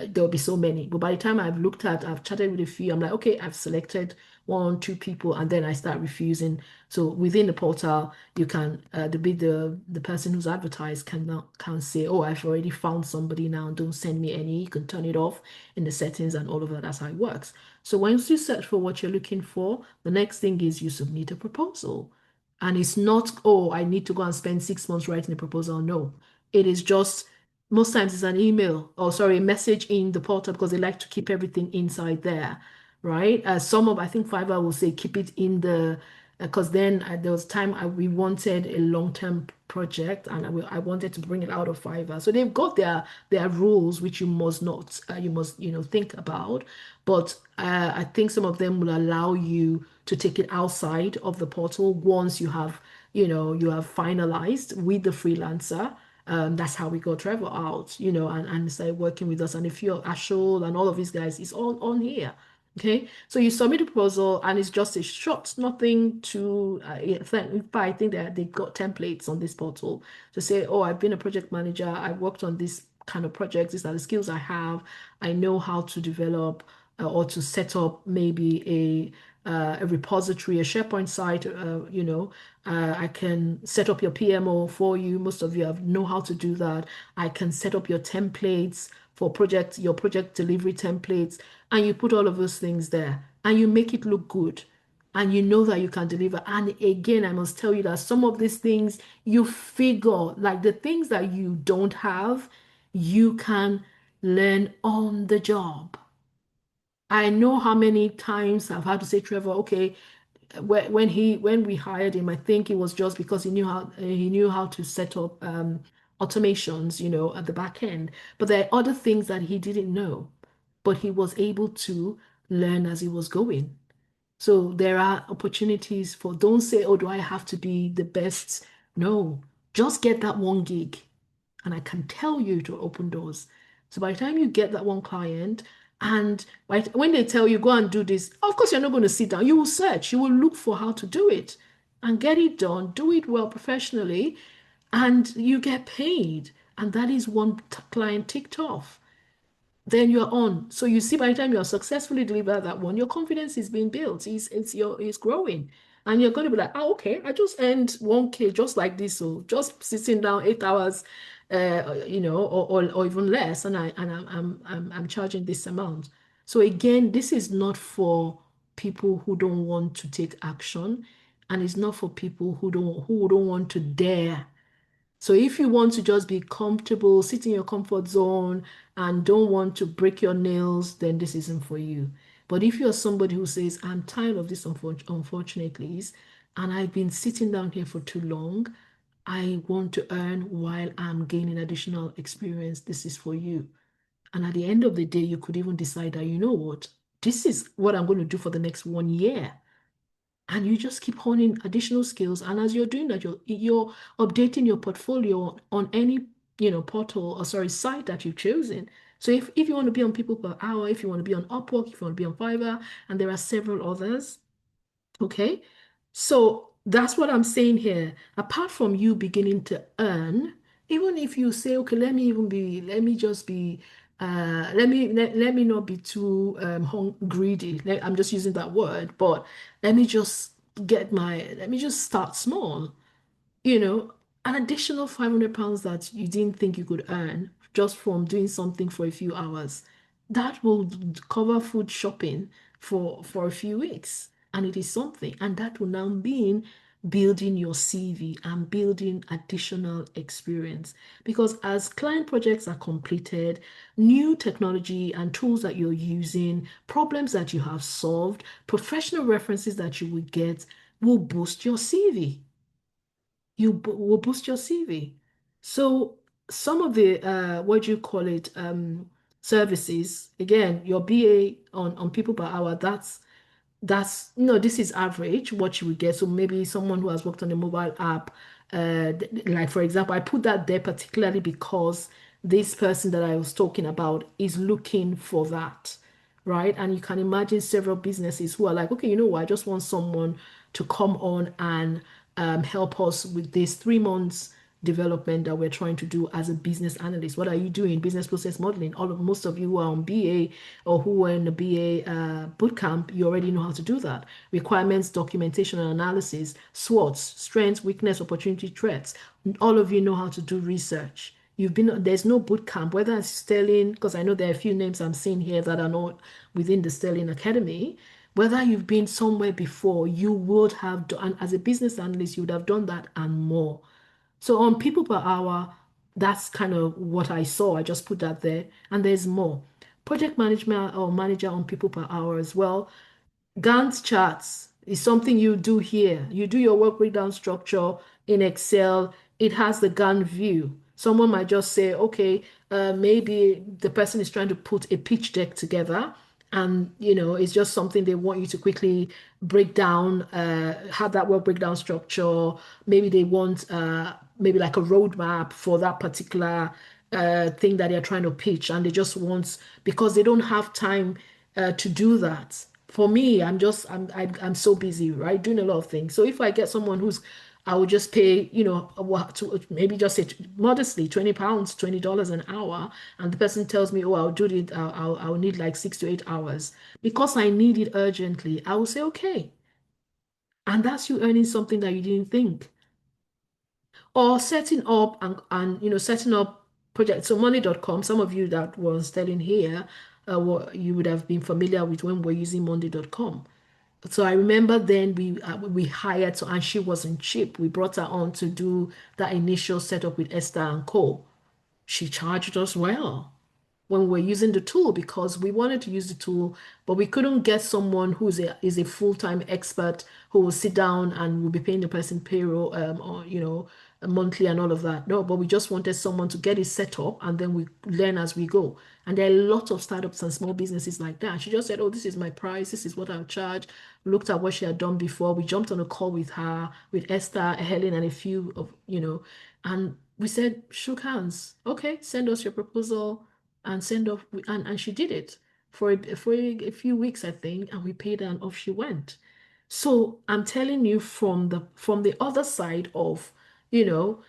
there'll be so many. But by the time I've chatted with a few, I'm like, okay, I've selected one, two people, and then I start refusing. So within the portal, you can the person who's advertised can say, oh, I've already found somebody now. Don't send me any. You can turn it off in the settings and all of that. That's how it works. So once you search for what you're looking for, the next thing is you submit a proposal. And it's not, oh, I need to go and spend 6 months writing a proposal. No, it is just most times it's an email or sorry, a message in the portal because they like to keep everything inside there, right? I think Fiverr will say keep it in the because then there was time we wanted a long-term project and I wanted to bring it out of Fiverr. So they've got their rules which you must not you must think about. But I think some of them will allow you to take it outside of the portal once you have finalized with the freelancer. That's how we got Trevor out, and started working with us. And if you're Ashol and all of these guys, it's all on here. Okay, so you submit a proposal and it's just a short, nothing to, in fact, I think that they've got templates on this portal to say, oh, I've been a project manager, I've worked on this kind of projects, these are the skills I have, I know how to develop or to set up maybe a repository, a SharePoint site, I can set up your PMO for you. Most of you know how to do that. I can set up your templates for your project delivery templates, and you put all of those things there, and you make it look good, and you know that you can deliver. And again, I must tell you that some of these things you figure, like the things that you don't have, you can learn on the job. I know how many times I've had to say, Trevor, okay, when we hired him, I think it was just because he knew how to set up automations, at the back end. But there are other things that he didn't know, but he was able to learn as he was going. So there are opportunities for, don't say, oh, do I have to be the best? No, just get that one gig and I can tell you to open doors. So by the time you get that one client, and when they tell you go and do this, of course you're not going to sit down. You will search, you will look for how to do it and get it done, do it well professionally, and you get paid. And that is one client ticked off, then you're on. So you see, by the time you're successfully deliver that one, your confidence is being built. It's growing. And you're going to be like, oh, okay, I just earned 1K just like this. So just sitting down 8 hours, or even less, and I'm charging this amount. So again, this is not for people who don't want to take action, and it's not for people who don't want to dare. So if you want to just be comfortable, sit in your comfort zone and don't want to break your nails, then this isn't for you. But if you're somebody who says, I'm tired of this unfortunately, and I've been sitting down here for too long, I want to earn while I'm gaining additional experience, this is for you. And at the end of the day, you could even decide that, you know what, this is what I'm going to do for the next 1 year. and you just keep honing additional skills. And as you're doing that, you're updating your portfolio on any portal or sorry site that you've chosen. So if you want to be on People Per Hour, if you want to be on Upwork, if you want to be on Fiverr, and there are several others, okay? So that's what I'm saying here. Apart from you beginning to earn, even if you say, okay, let me just be, let me not be too greedy. I'm just using that word, but let me just start small you know, an additional £500 that you didn't think you could earn just from doing something for a few hours, that will cover food shopping for a few weeks. And it is something. And that will now mean building your CV and building additional experience. Because as client projects are completed, new technology and tools that you're using, problems that you have solved, professional references that you will get will boost your CV will boost your CV. So some of the what do you call it services again your BA on people per hour that's this is average what you would get. So maybe someone who has worked on a mobile app, like for example, I put that there particularly because this person that I was talking about is looking for that, right? And you can imagine several businesses who are like, okay, you know what, I just want someone to come on and help us with this 3 months development that we're trying to do as a business analyst. What are you doing? Business process modeling. Most of you who are on BA or who were in the BA bootcamp, you already know how to do that. Requirements, documentation and analysis, SWOTs, strengths, weakness, opportunity, threats. All of you know how to do research. There's no boot camp, whether it's Sterling, because I know there are a few names I'm seeing here that are not within the Sterling Academy. Whether you've been somewhere before, you would have done, as a business analyst, you would have done that and more. So on people per hour, that's kind of what I saw. I just put that there. And there's more. Project management or manager on people per hour as well. Gantt charts is something you do here. You do your work breakdown structure in Excel. It has the Gantt view. Someone might just say, okay, maybe the person is trying to put a pitch deck together, and it's just something they want you to quickly break down, have that work breakdown structure. Maybe they want maybe like a roadmap for that particular thing that they're trying to pitch, and they just want because they don't have time to do that. For me, I'm so busy, right, doing a lot of things. So if I get someone who's I would just pay, what to maybe just say modestly £20, $20 an hour, and the person tells me, oh, I'll do it, I'll need like 6 to 8 hours because I need it urgently. I will say, okay, and that's you earning something that you didn't think, or setting up and setting up projects. So money.com, some of you that was telling here, you would have been familiar with when we're using monday.com. So I remember then we hired, so and she wasn't cheap. We brought her on to do that initial setup with Esther and Co. She charged us well when we were using the tool because we wanted to use the tool, but we couldn't get someone is a full-time expert who will sit down and will be paying the person payroll or monthly and all of that. No, but we just wanted someone to get it set up and then we learn as we go. And there are lots of startups and small businesses like that. She just said, "Oh, this is my price. This is what I'll charge." Looked at what she had done before. We jumped on a call with her, with Esther, Helen, and a few and we said, shook hands. Okay, send us your proposal and send off and she did it for a few weeks I think, and we paid her and off she went. So I'm telling you from the other side of you know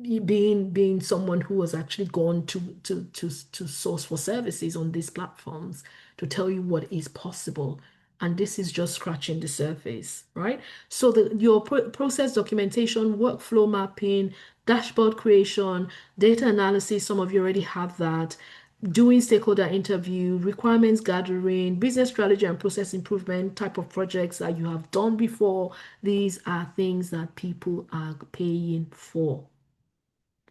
being someone who has actually gone to source for services on these platforms to tell you what is possible. And this is just scratching the surface, right? So your process documentation, workflow mapping, dashboard creation, data analysis, some of you already have that. Doing stakeholder interview, requirements gathering, business strategy and process improvement type of projects that you have done before. These are things that people are paying for.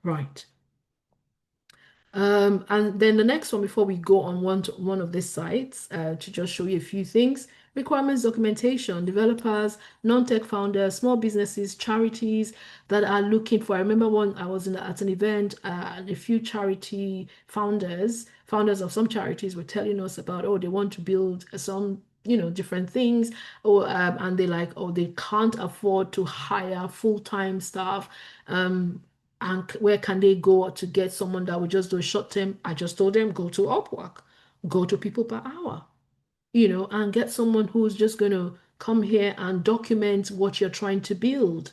Right. And then the next one, before we go on one of these sites, to just show you a few things, requirements documentation, developers, non-tech founders, small businesses, charities that are looking for. I remember I was at an event, and a few charity founders of some charities were telling us about, oh, they want to build some different things, or and they like, oh, they can't afford to hire full-time staff. And where can they go to get someone that would just do short term? I just told them, go to Upwork, go to people per hour, and get someone who's just going to come here and document what you're trying to build.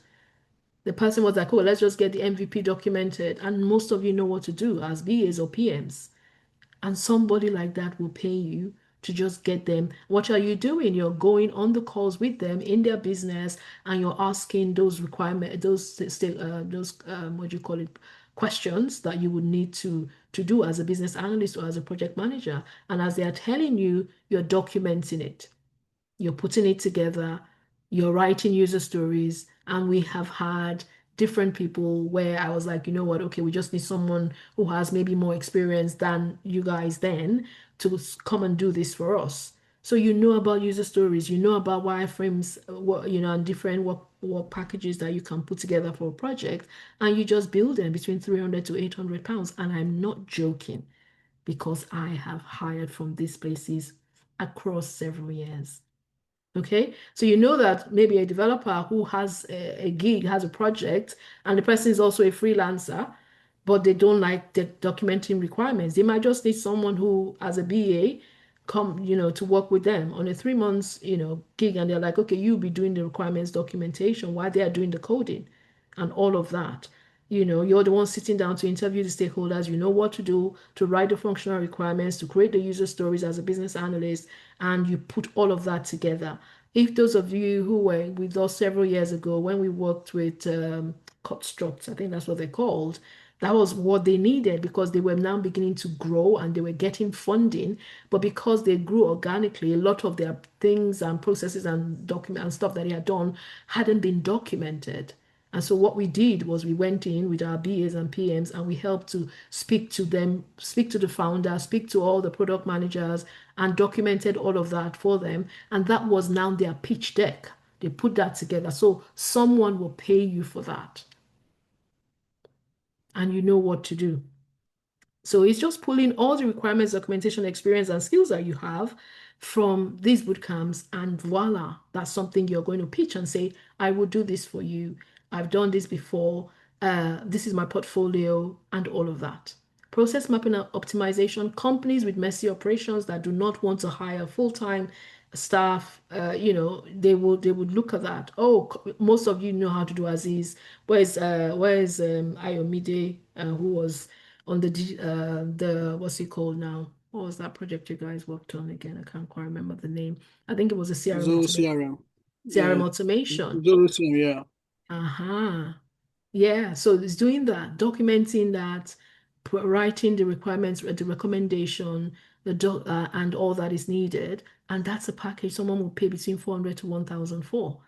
The person was like, oh, let's just get the MVP documented. And most of you know what to do as BAs or PMs. And somebody like that will pay you to just get them. What are you doing? You're going on the calls with them in their business, and you're asking those requirement, those what do you call it, questions that you would need to do as a business analyst or as a project manager. And as they are telling you, you're documenting it. You're putting it together, you're writing user stories, and we have had different people where I was like, you know what, okay, we just need someone who has maybe more experience than you guys then to come and do this for us. So you know about user stories, you know about wireframes, and different work packages that you can put together for a project, and you just build them between 300 to 800 pounds. And I'm not joking because I have hired from these places across several years. Okay, so you know that maybe a developer who has a gig, has a project, and the person is also a freelancer, but they don't like the documenting requirements. They might just need someone who, as a BA, come, to work with them on a 3 months, gig, and they're like, okay, you'll be doing the requirements documentation while they are doing the coding and all of that. You're the one sitting down to interview the stakeholders. You know what to do to write the functional requirements, to create the user stories as a business analyst, and you put all of that together. If those of you who were with us several years ago when we worked with Construct, I think that's what they're called, that was what they needed because they were now beginning to grow and they were getting funding. But because they grew organically, a lot of their things and processes and document and stuff that they had done hadn't been documented. And so what we did was we went in with our BAs and PMs and we helped to speak to them, speak to the founder, speak to all the product managers, and documented all of that for them. And that was now their pitch deck. They put that together. So someone will pay you for that. And you know what to do. So it's just pulling all the requirements, documentation, experience, and skills that you have from these boot camps, and voila, that's something you're going to pitch and say, I will do this for you. I've done this before. This is my portfolio, and all of that. Process mapping and optimization. Companies with messy operations that do not want to hire full-time staff, they would look at that. Oh, most of you know how to do Aziz. Where's Ayomide, who was on the what's it called now? What was that project you guys worked on again? I can't quite remember the name. I think it was a CRM Zoro automation. CRM. CRM Yeah. automation. Zoro CRM, yeah. Uh-huh. Yeah, so it's doing that, documenting that, writing the requirements, the recommendation, and all that is needed, and that's a package someone will pay between 400 to 1,000 for.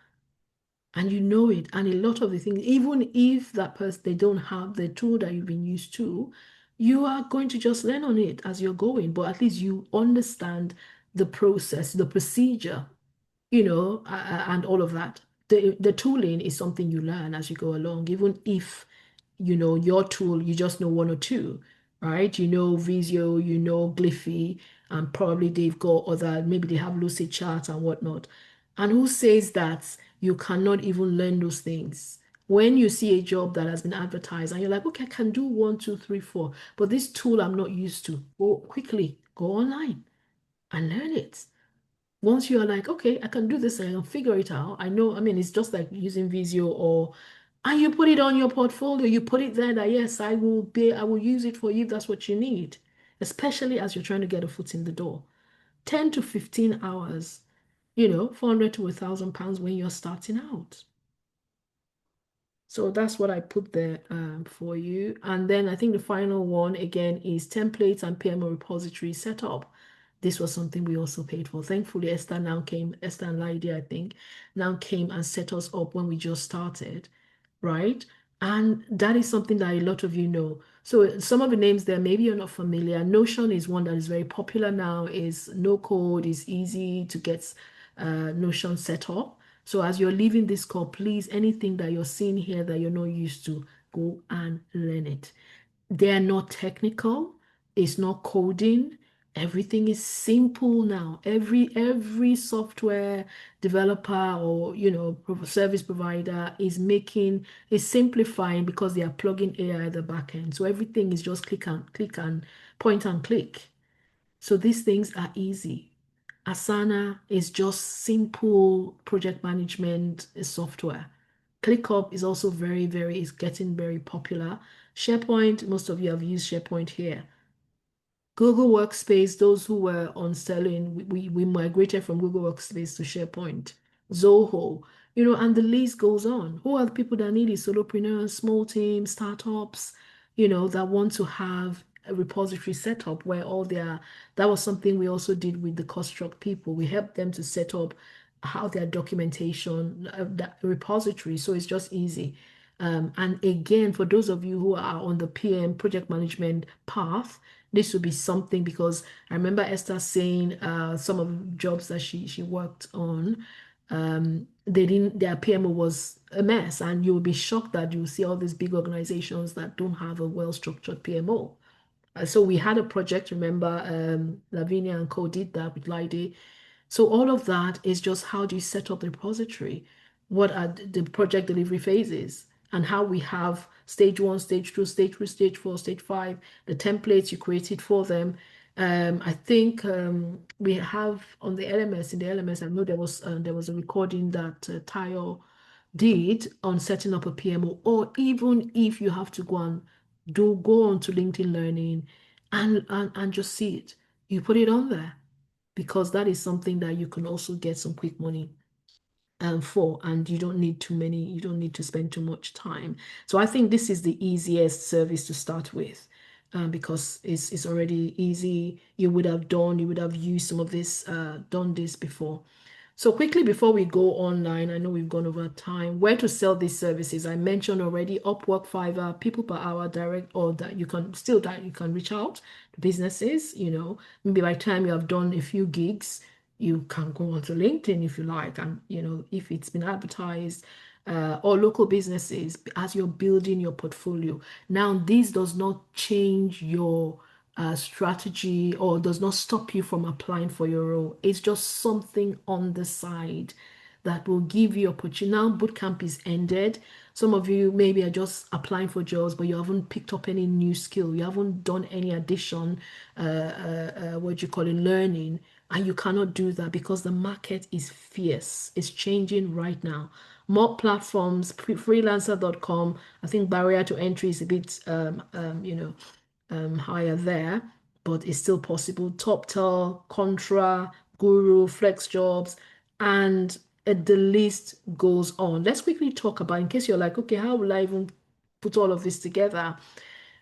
And you know it. And a lot of the things, even if that person they don't have the tool that you've been used to, you are going to just learn on it as you're going. But at least you understand the process, the procedure, and all of that. The tooling is something you learn as you go along, even if your tool, you just know one or two, right? You know Visio, you know Glyphy, and probably they've got other, maybe they have Lucid Chart and whatnot. And who says that you cannot even learn those things? When you see a job that has been advertised and you're like, okay, I can do one, two, three, four, but this tool I'm not used to, go quickly, go online and learn it. Once you're like, okay, I can do this and I can figure it out. I know, I mean, it's just like using Visio, and you put it on your portfolio, you put it there that yes, I will use it for you if that's what you need, especially as you're trying to get a foot in the door. 10 to 15 hours, 400 to 1,000 pounds when you're starting out. So that's what I put there for you. And then I think the final one again is templates and PMO repository setup. This was something we also paid for. Thankfully, Esther and Lydia, I think, now came and set us up when we just started, right? And that is something that a lot of you know. So some of the names there, maybe you're not familiar. Notion is one that is very popular now, is no code, is easy to get Notion set up. So as you're leaving this call, please, anything that you're seeing here that you're not used to, go and learn it. They're not technical. It's not coding. Everything is simple now. Every software developer or service provider is simplifying because they are plugging AI at the back end. So everything is just click and point and click. So these things are easy. Asana is just simple project management software. ClickUp is also is getting very popular. SharePoint, most of you have used SharePoint here. Google Workspace, those who were on selling, we migrated from Google Workspace to SharePoint. Zoho, and the list goes on. Who are the people that need it? Solopreneurs, small teams, startups, that want to have a repository set up where that was something we also did with the construct people. We helped them to set up how their documentation, that repository. So it's just easy. And again, for those of you who are on the PM project management path, this would be something because I remember Esther saying some of the jobs that she worked on, they didn't their PMO was a mess, and you will be shocked that you see all these big organizations that don't have a well-structured PMO. So we had a project, remember, Lavinia and Co did that with Lide. So all of that is just how do you set up the repository? What are the project delivery phases? And how we have stage one, stage two, stage three, stage four, stage five, the templates you created for them. I think we have on the LMS, in the LMS, I know there was a recording that Tayo did on setting up a PMO, or even if you have to go on to LinkedIn Learning and just see it. You put it on there because that is something that you can also get some quick money for, and you don't need to spend too much time. So I think this is the easiest service to start with. Because it's already easy. You would have used some of this, done this before. So quickly before we go online, I know we've gone over time. Where to sell these services? I mentioned already Upwork, Fiverr, people per hour, direct, or that you can reach out to businesses. Maybe by the time you have done a few gigs, you can go onto LinkedIn if you like, and if it's been advertised, or local businesses as you're building your portfolio. Now, this does not change your strategy or does not stop you from applying for your role. It's just something on the side that will give you opportunity. Now, bootcamp is ended. Some of you maybe are just applying for jobs, but you haven't picked up any new skill. You haven't done any addition, what you call it, learning, and you cannot do that because the market is fierce. It's changing right now. More platforms, freelancer.com. I think barrier to entry is a bit, higher there, but it's still possible. TopTal, Contra, Guru, Flex Jobs, and the list goes on. Let's quickly talk about, in case you're like, okay, how will I even put all of this together?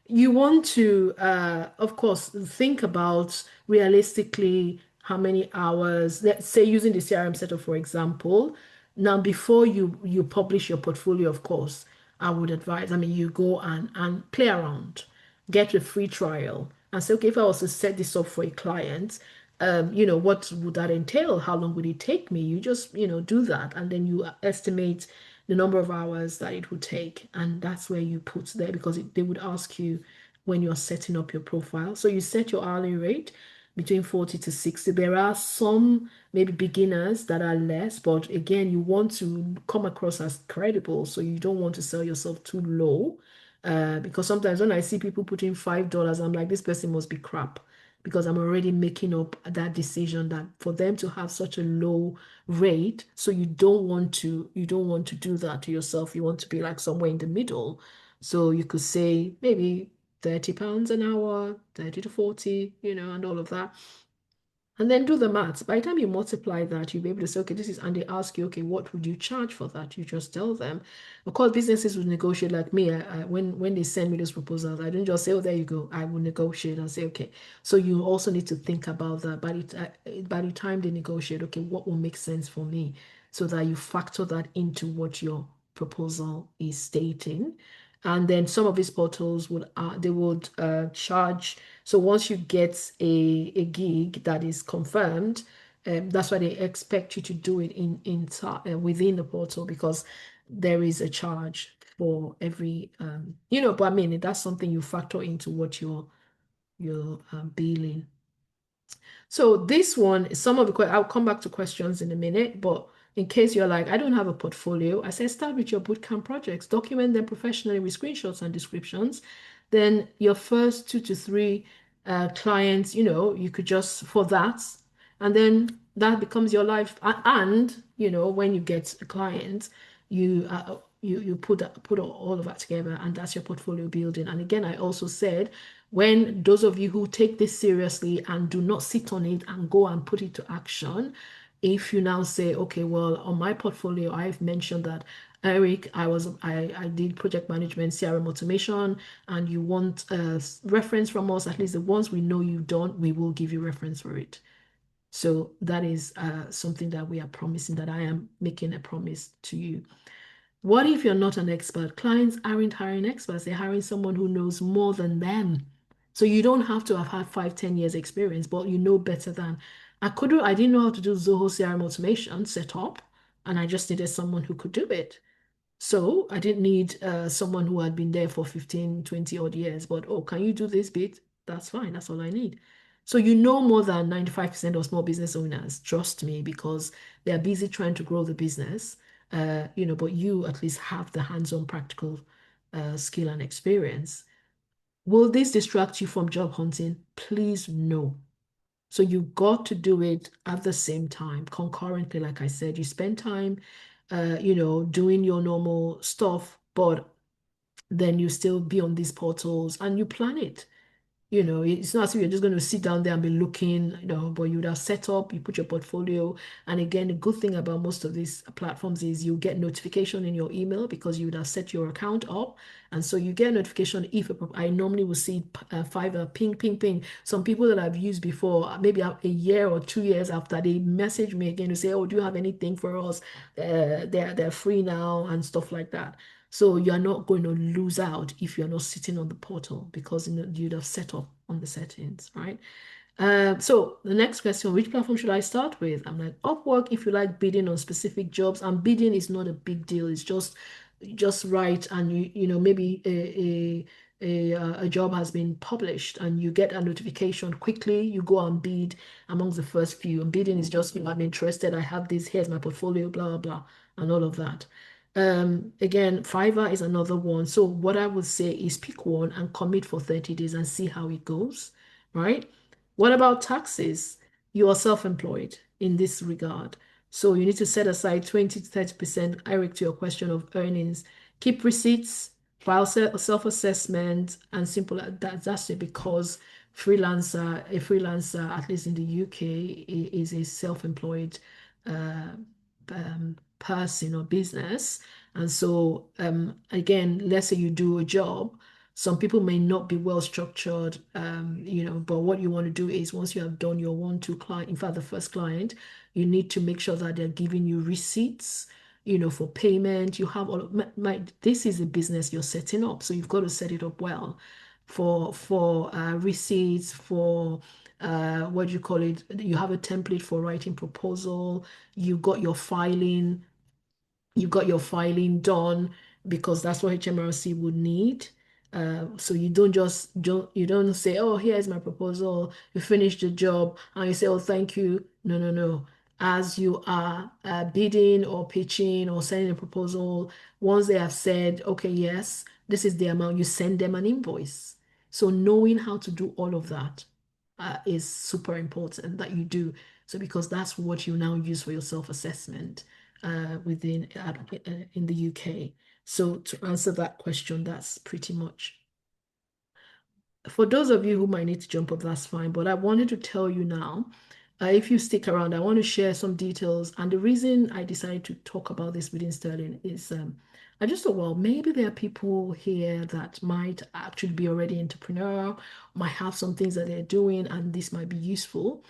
You want to, of course, think about realistically how many hours, let's say using the CRM setup, for example. Now, before you publish your portfolio, of course, I would advise, I mean, you go and play around, get a free trial, and say, okay, if I was to set this up for a client, what would that entail? How long would it take me? You just, do that, and then you estimate the number of hours that it would take, and that's where you put there because they would ask you when you're setting up your profile. So you set your hourly rate between 40 to 60. There are some maybe beginners that are less, but again, you want to come across as credible, so you don't want to sell yourself too low. Because sometimes when I see people putting $5, I'm like, this person must be crap because I'm already making up that decision that for them to have such a low rate, so you don't want to do that to yourself. You want to be like somewhere in the middle. So you could say maybe £30 an hour, 30 to 40, and all of that. And then do the maths. By the time you multiply that, you'll be able to say, okay, this is, and they ask you, okay, what would you charge for that? You just tell them. Of course, businesses will negotiate like me. When they send me those proposals, I don't just say, oh, there you go. I will negotiate and say, okay. So you also need to think about that. By the time they negotiate, okay, what will make sense for me? So that you factor that into what your proposal is stating. And then some of these portals would charge. So once you get a gig that is confirmed, that's why they expect you to do it within the portal because there is a charge for every but I mean that's something you factor into what you're billing. So this one, some of the, I'll come back to questions in a minute, but in case you're like, I don't have a portfolio, I say start with your bootcamp projects, document them professionally with screenshots and descriptions. Then your first two to three clients, you could just for that, and then that becomes your life. And when you get a client, you put all of that together, and that's your portfolio building. And again, I also said when those of you who take this seriously and do not sit on it and go and put it to action, if you now say, okay, well, on my portfolio, I've mentioned that Eric, I did project management, CRM automation, and you want a reference from us, at least the ones we know you don't, we will give you reference for it. So that is something that we are promising, that I am making a promise to you. What if you're not an expert? Clients aren't hiring experts, they're hiring someone who knows more than them. So you don't have to have had 5, 10 years experience, but you know better than. I didn't know how to do Zoho CRM automation setup, and I just needed someone who could do it. So I didn't need someone who had been there for 15, 20 odd years, but oh, can you do this bit? That's fine. That's all I need. So you know more than 95% of small business owners, trust me, because they are busy trying to grow the business, but you at least have the hands-on practical skill and experience. Will this distract you from job hunting? Please no. So you got to do it at the same time, concurrently, like I said. You spend time, doing your normal stuff, but then you still be on these portals and you plan it. It's not as if you're just going to sit down there and be looking, but you would have set up, you put your portfolio. And again, the good thing about most of these platforms is you get notification in your email because you would have set your account up. And so you get a notification if I normally will see Fiverr ping, ping, ping. Some people that I've used before, maybe a year or 2 years after, they message me again to say, oh, do you have anything for us? They're free now and stuff like that. So you're not going to lose out if you're not sitting on the portal because you'd have set up on the settings, right? So the next question, which platform should I start with? I'm like, Upwork if you like bidding on specific jobs, and bidding is not a big deal. It's just right, and maybe a job has been published and you get a notification quickly, you go and bid amongst the first few. And bidding is just, I'm interested, I have this, here's my portfolio, blah, blah, blah, and all of that. Again, Fiverr is another one. So what I would say is pick one and commit for 30 days and see how it goes, right? What about taxes? You are self-employed in this regard. So you need to set aside 20 to 30%, Eric, to your question of earnings. Keep receipts, file self-assessment, and simple that's it because a freelancer, at least in the UK, is a self-employed uh, person or business. And so, again, let's say you do a job, some people may not be well structured, but what you want to do is once you have done your 1, 2 client, in fact, the first client, you need to make sure that they're giving you receipts, for payment. You have all of this is a business you're setting up, so you've got to set it up well for receipts, for what do you call it? You have a template for writing proposal, you got your filing, you got your filing done because that's what HMRC would need. So you don't say, oh, here's my proposal. You finish the job and you say, oh, thank you. No, no, no. As you are bidding or pitching or sending a proposal, once they have said, okay, yes, this is the amount, you send them an invoice. So knowing how to do all of that is super important that you do. So because that's what you now use for your self-assessment in the UK. So to answer that question, that's pretty much. For those of you who might need to jump up, that's fine. But I wanted to tell you now, if you stick around, I want to share some details. And the reason I decided to talk about this within Sterling is I just thought, well, maybe there are people here that might actually be already entrepreneurial, might have some things that they're doing, and this might be useful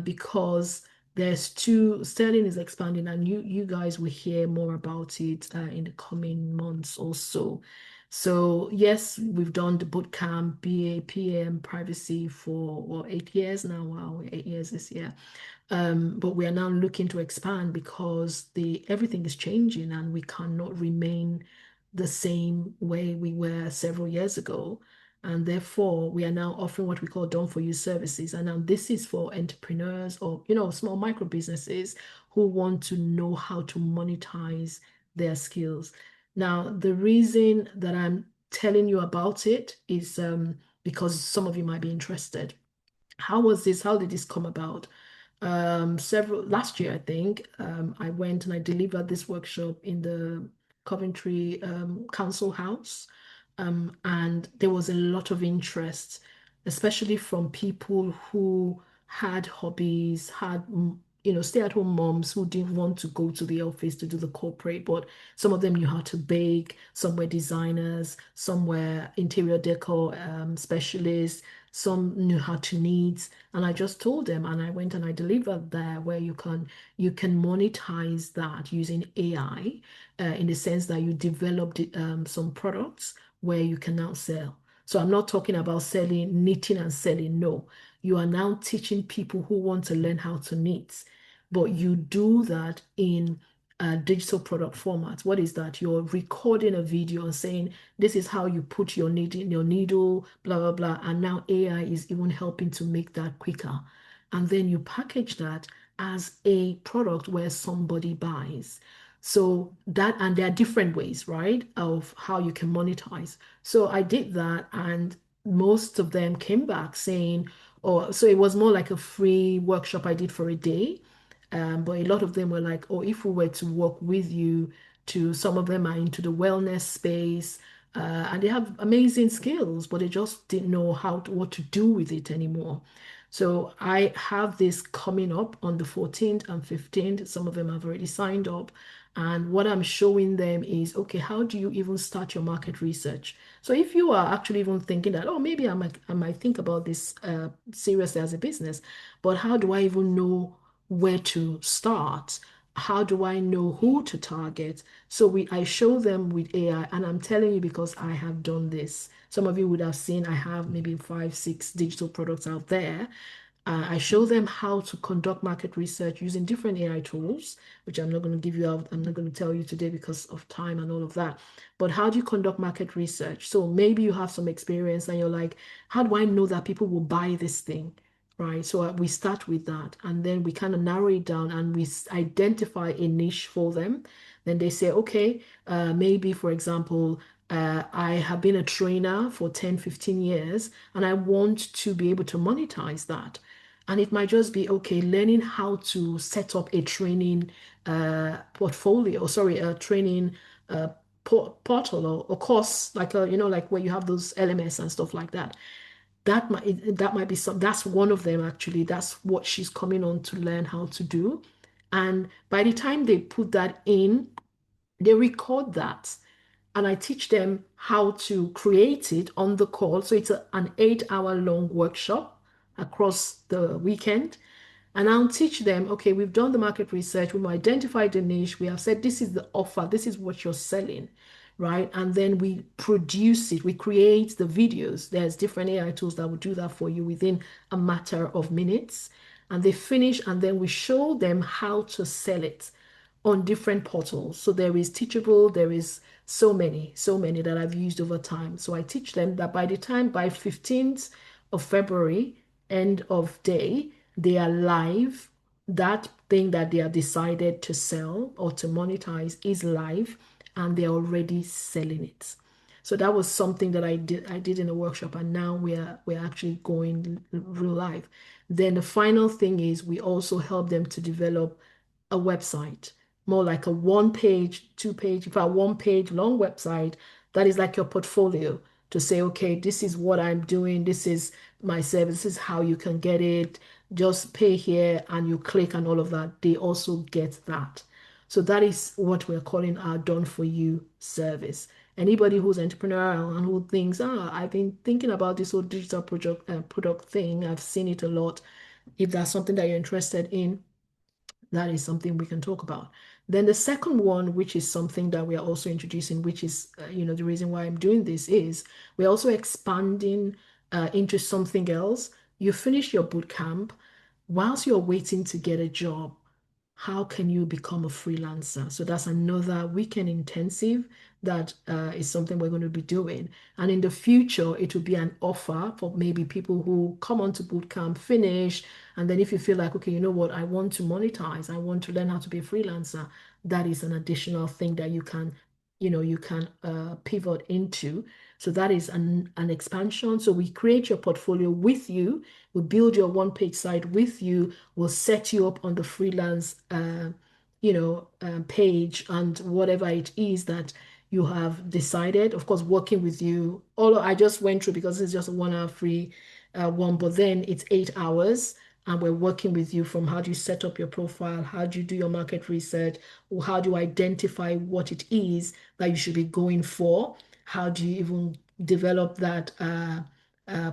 because Sterling is expanding, and you guys will hear more about it in the coming months also. So yes, we've done the bootcamp, BA, PM, privacy for 8 years now. Wow, 8 years this year. But we are now looking to expand because the everything is changing and we cannot remain the same way we were several years ago. And therefore, we are now offering what we call done for you services. And now this is for entrepreneurs or, small micro businesses who want to know how to monetize their skills. Now, the reason that I'm telling you about it is because some of you might be interested. How did this come about? Several last year, I think, I went and I delivered this workshop in the Coventry Council House, and there was a lot of interest, especially from people who had hobbies, had stay-at-home moms who didn't want to go to the office to do the corporate, but some of them knew how to bake, some were designers, some were interior decor specialists, some knew how to knit, and I just told them, and I went and I delivered there where you can monetize that using AI, in the sense that you developed some products where you can now sell. So I'm not talking about selling, knitting and selling. No, you are now teaching people who want to learn how to knit, but you do that in a digital product format. What is that? You're recording a video and saying, this is how you put your needle, blah, blah, blah. And now AI is even helping to make that quicker. And then you package that as a product where somebody buys. So that, and there are different ways, right, of how you can monetize. So I did that, and most of them came back saying, oh, so it was more like a free workshop I did for a day. But a lot of them were like, oh, if we were to work with you, to some of them are into the wellness space, and they have amazing skills, but they just didn't know what to do with it anymore. So I have this coming up on the 14th and 15th. Some of them have already signed up. And what I'm showing them is, okay, how do you even start your market research? So if you are actually even thinking that, oh, maybe I might think about this seriously as a business, but how do I even know where to start? How do I know who to target? So I show them with AI, and I'm telling you because I have done this. Some of you would have seen I have maybe five, six digital products out there. I show them how to conduct market research using different AI tools, which I'm not going to give you out. I'm not going to tell you today because of time and all of that. But how do you conduct market research? So maybe you have some experience and you're like, how do I know that people will buy this thing? Right. So we start with that, and then we kind of narrow it down and we identify a niche for them. Then they say, okay, maybe for example, I have been a trainer for 10, 15 years and I want to be able to monetize that. And it might just be, okay, learning how to set up a training portfolio, sorry, a training uh, portal or course, like like where you have those LMS and stuff like that. That might be some. That's one of them actually. That's what she's coming on to learn how to do. And by the time they put that in, they record that, and I teach them how to create it on the call. So it's an 8 hour long workshop across the weekend. And I'll teach them, okay, we've done the market research, we've identified the niche, we have said this is the offer, this is what you're selling, right? And then we produce it, we create the videos. There's different AI tools that will do that for you within a matter of minutes. And they finish, and then we show them how to sell it on different portals. So there is Teachable, there is so many that I've used over time. So I teach them that by 15th of February, end of day, they are live. That thing that they have decided to sell or to monetize is live, and they're already selling it. So that was something that I did in a workshop, and now we're actually going real live. Then the final thing is we also help them to develop a website, more like a one page, two-page, in fact, one page long website that is like your portfolio to say, okay, this is what I'm doing, this is my service, this is how you can get it. Just pay here and you click and all of that. They also get that. So that is what we're calling our done for you service. Anybody who's entrepreneurial and who thinks, I've been thinking about this whole digital product thing, I've seen it a lot. If that's something that you're interested in, that is something we can talk about. Then the second one, which is something that we are also introducing, which is, the reason why I'm doing this is we're also expanding into something else. You finish your boot camp whilst you're waiting to get a job. how can you become a freelancer? So that's another weekend intensive that is something we're going to be doing. And in the future, it will be an offer for maybe people who come onto bootcamp, finish, and then if you feel like, okay, you know what, I want to monetize, I want to learn how to be a freelancer, that is an additional thing that you can pivot into. So that is an expansion. So we create your portfolio with you, we build your one-page site with you, we'll set you up on the freelance page and whatever it is that you have decided. Of course, working with you. All I just went through because it's just a 1 hour free one, but then it's 8 hours. And we're working with you from how do you set up your profile, how do you do your market research, or how do you identify what it is that you should be going for? How do you even develop that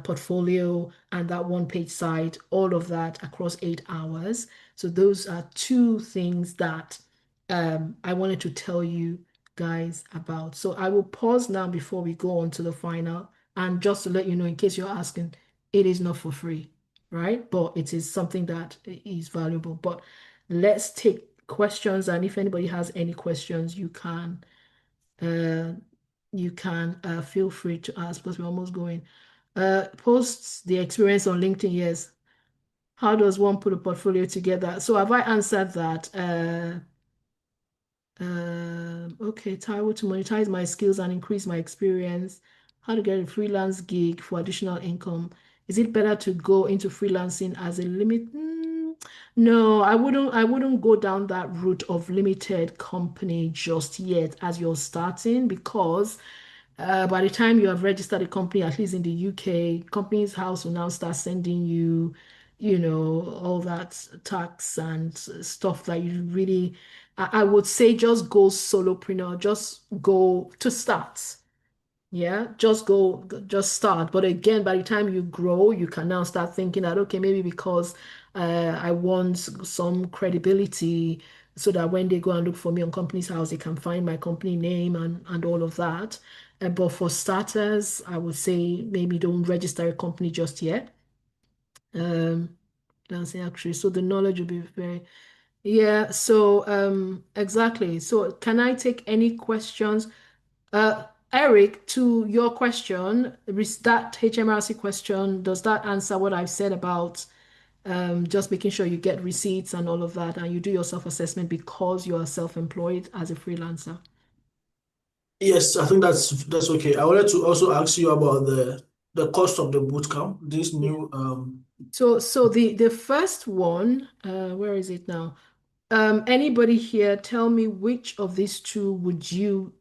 portfolio and that one-page site, all of that across 8 hours. So those are two things that I wanted to tell you guys about. So I will pause now before we go on to the final. And just to let you know, in case you're asking, it is not for free, right? But it is something that is valuable. But let's take questions. And if anybody has any questions, uh, feel free to ask because we're almost going. Posts the experience on LinkedIn, yes. How does one put a portfolio together? So have I answered that? Okay, Taiwo, to monetize my skills and increase my experience. How to get a freelance gig for additional income. Is it better to go into freelancing as a limit? No, I wouldn't go down that route of limited company just yet as you're starting because by the time you have registered a company, at least in the UK, company's house will now start sending you, all that tax and stuff that you really, I would say just go solopreneur, just go to start. Yeah, just go, just start. But again, by the time you grow, you can now start thinking that, okay, maybe because I want some credibility so that when they go and look for me on Company's House, they can find my company name and all of that. But for starters, I would say maybe don't register a company just yet. Um, dancing actress. So the knowledge will be very, yeah. So exactly. So can I take any questions? Eric, to your question, that HMRC question, does that answer what I've said about just making sure you get receipts and all of that, and you do your self-assessment because you are self-employed as a freelancer? Yes, I think that's okay. I wanted to also ask you about the cost of the bootcamp. This Yeah. new So the first one, where is it now? Anybody here tell me which of these two would you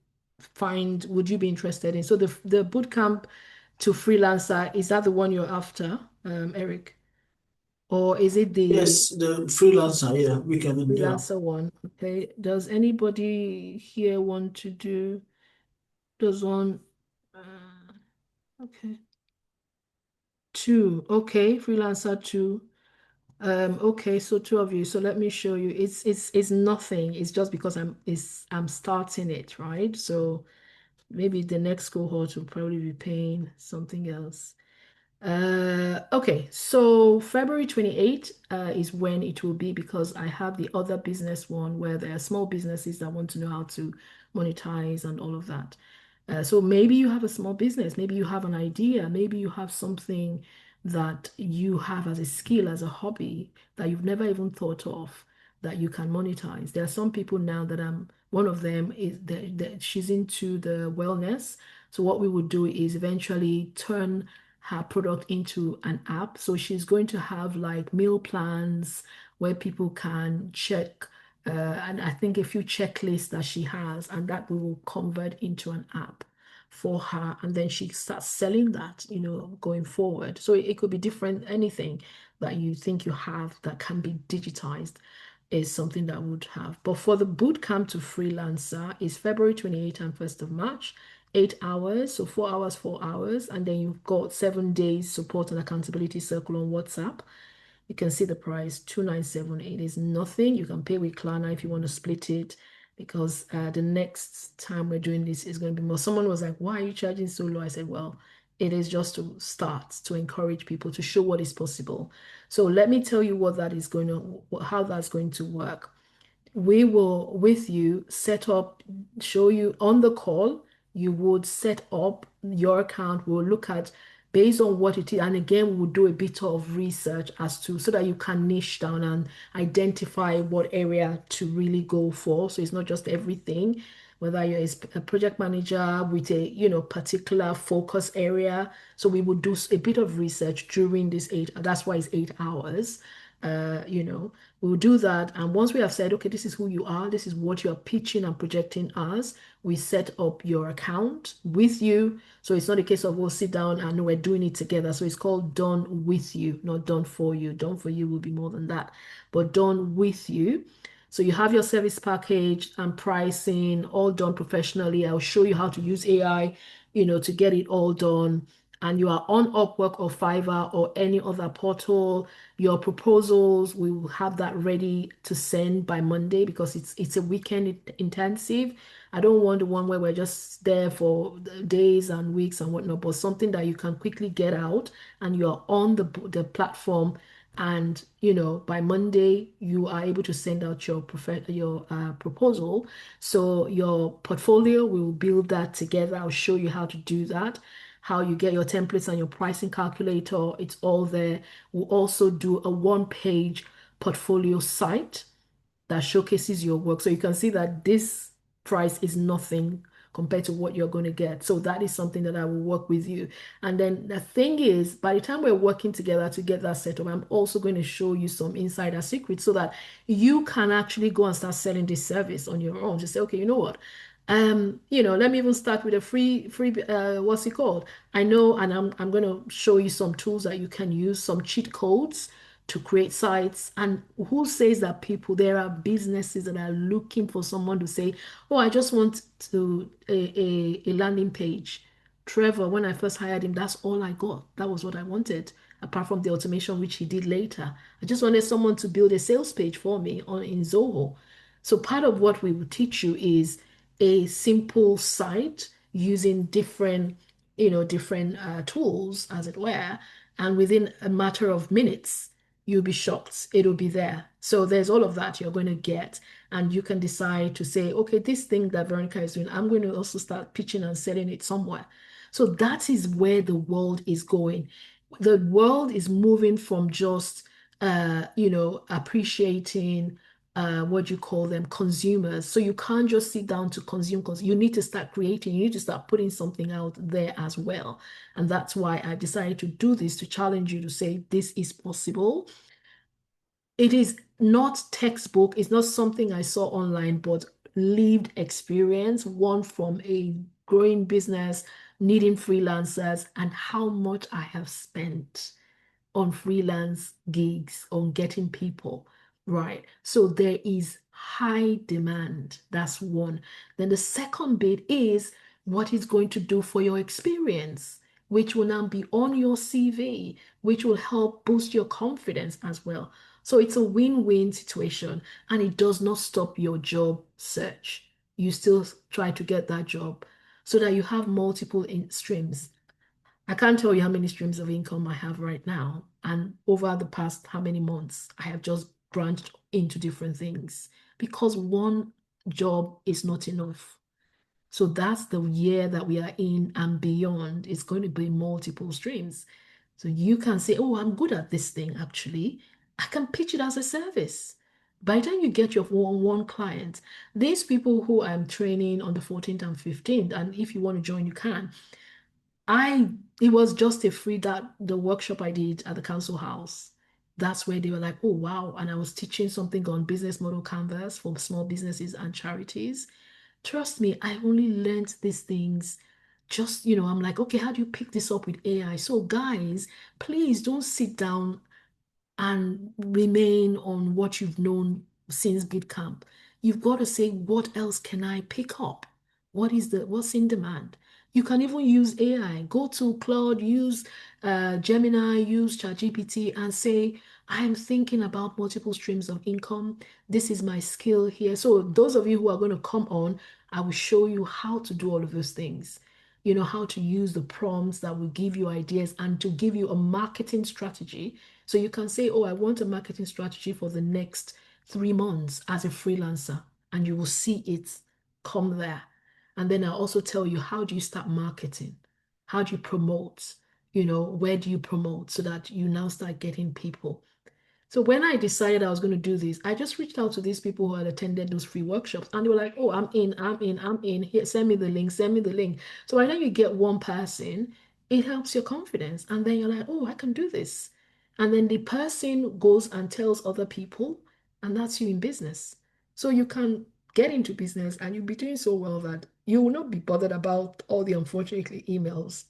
be interested in? So the bootcamp to freelancer, is that the one you're after, Eric? Or is it the yes, the freelancer, yeah, weekend, yeah. freelancer one? Okay. Does anybody here want to does one okay. Two. Okay, freelancer two. Okay, so two of you. So let me show you. It's nothing. It's just because I'm starting it, right? So maybe the next cohort will probably be paying something else. Okay, so February 28th is when it will be because I have the other business one where there are small businesses that want to know how to monetize and all of that. So maybe you have a small business, maybe you have an idea, maybe you have something that you have as a skill, as a hobby that you've never even thought of that you can monetize. There are some people now that one of them is that she's into the wellness. So what we would do is eventually turn her product into an app. So she's going to have like meal plans where people can check, and I think a few checklists that she has, and that we will convert into an app for her. And then she starts selling that, going forward. So it could be different, anything that you think you have that can be digitized is something that would have. But for the bootcamp to freelancer is February 28th and 1st of March. 8 hours, so 4 hours, 4 hours, and then you've got 7 days support and accountability circle on WhatsApp. You can see the price 2978 is nothing. You can pay with Klarna if you want to split it because the next time we're doing this is going to be more. Someone was like, why are you charging so low? I said, well, it is just to start to encourage people to show what is possible. So let me tell you what that is going to, how that's going to work. we will with you set up, show you on the call, you would set up your account. We'll look at based on what it is. And again, we'll do a bit of research as to so that you can niche down and identify what area to really go for. So it's not just everything, whether you're a project manager with a particular focus area. So we would do a bit of research during this that's why it's 8 hours. We'll do that. And once we have said, okay, this is who you are, this is what you're pitching and projecting as, we set up your account with you. So it's not a case of we'll sit down and we're doing it together. So it's called done with you, not done for you. Done for you will be more than that, but done with you. So you have your service package and pricing all done professionally. I'll show you how to use AI, to get it all done. And you are on Upwork or Fiverr or any other portal. Your proposals, we will have that ready to send by Monday because it's a weekend intensive. I don't want the one where we're just there for days and weeks and whatnot, but something that you can quickly get out and you're on the platform, and by Monday you are able to send out your proposal. So your portfolio, we will build that together. I'll show you how to do that, how you get your templates and your pricing calculator. It's all there. We'll also do a one-page portfolio site that showcases your work. So you can see that this price is nothing compared to what you're going to get. So that is something that I will work with you. And then the thing is, by the time we're working together to get that set up, I'm also going to show you some insider secrets so that you can actually go and start selling this service on your own. Just say, okay, you know what? Let me even start with a what's it called? I know, and I'm going to show you some tools that you can use, some cheat codes to create sites. And who says that there are businesses that are looking for someone to say, oh, I just want to a landing page. Trevor, when I first hired him, that's all I got. That was what I wanted, apart from the automation, which he did later. I just wanted someone to build a sales page for me in Zoho. So part of what we will teach you is a simple site using different tools, as it were, and within a matter of minutes, you'll be shocked. It'll be there. So there's all of that you're going to get, and you can decide to say, okay, this thing that Veronica is doing, I'm going to also start pitching and selling it somewhere. So that is where the world is going. The world is moving from just appreciating what you call them consumers. So you can't just sit down to consume because you need to start creating, you need to start putting something out there as well. And that's why I decided to do this to challenge you to say this is possible. It is not textbook, it's not something I saw online, but lived experience, one from a growing business, needing freelancers, and how much I have spent on freelance gigs, on getting people, right? So there is high demand. That's one. Then the second bit is what it's going to do for your experience, which will now be on your CV, which will help boost your confidence as well. So it's a win-win situation, and it does not stop your job search. You still try to get that job so that you have multiple streams. I can't tell you how many streams of income I have right now. And over the past how many months, I have just branched into different things because one job is not enough. So that's the year that we are in and beyond. It's going to be multiple streams. So you can say, oh, I'm good at this thing, actually. I can pitch it as a service. By the time you get your one client, these people who I'm training on the 14th and 15th, and if you want to join, you can. I it was just a free that the workshop I did at the council house. That's where they were like, oh wow. And I was teaching something on business model canvas for small businesses and charities. Trust me, I only learned these things just, I'm like, okay, how do you pick this up with AI? So guys, please don't sit down and remain on what you've known since boot camp. You've got to say, what else can I pick up? What's in demand? You can even use AI. Go to Claude, use Gemini, use ChatGPT, and say, I'm thinking about multiple streams of income. This is my skill here. So those of you who are going to come on, I will show you how to do all of those things. You know, how to use the prompts that will give you ideas and to give you a marketing strategy so you can say, oh, I want a marketing strategy for the next 3 months as a freelancer, and you will see it come there. And then I'll also tell you, how do you start marketing? How do you promote? Where do you promote so that you now start getting people? So when I decided I was going to do this, I just reached out to these people who had attended those free workshops, and they were like, "Oh, I'm in, I'm in, I'm in. Here, send me the link, send me the link." So by the time you get one person, it helps your confidence, and then you're like, "Oh, I can do this." And then the person goes and tells other people, and that's you in business. So you can get into business, and you'll be doing so well that you will not be bothered about all the unfortunately emails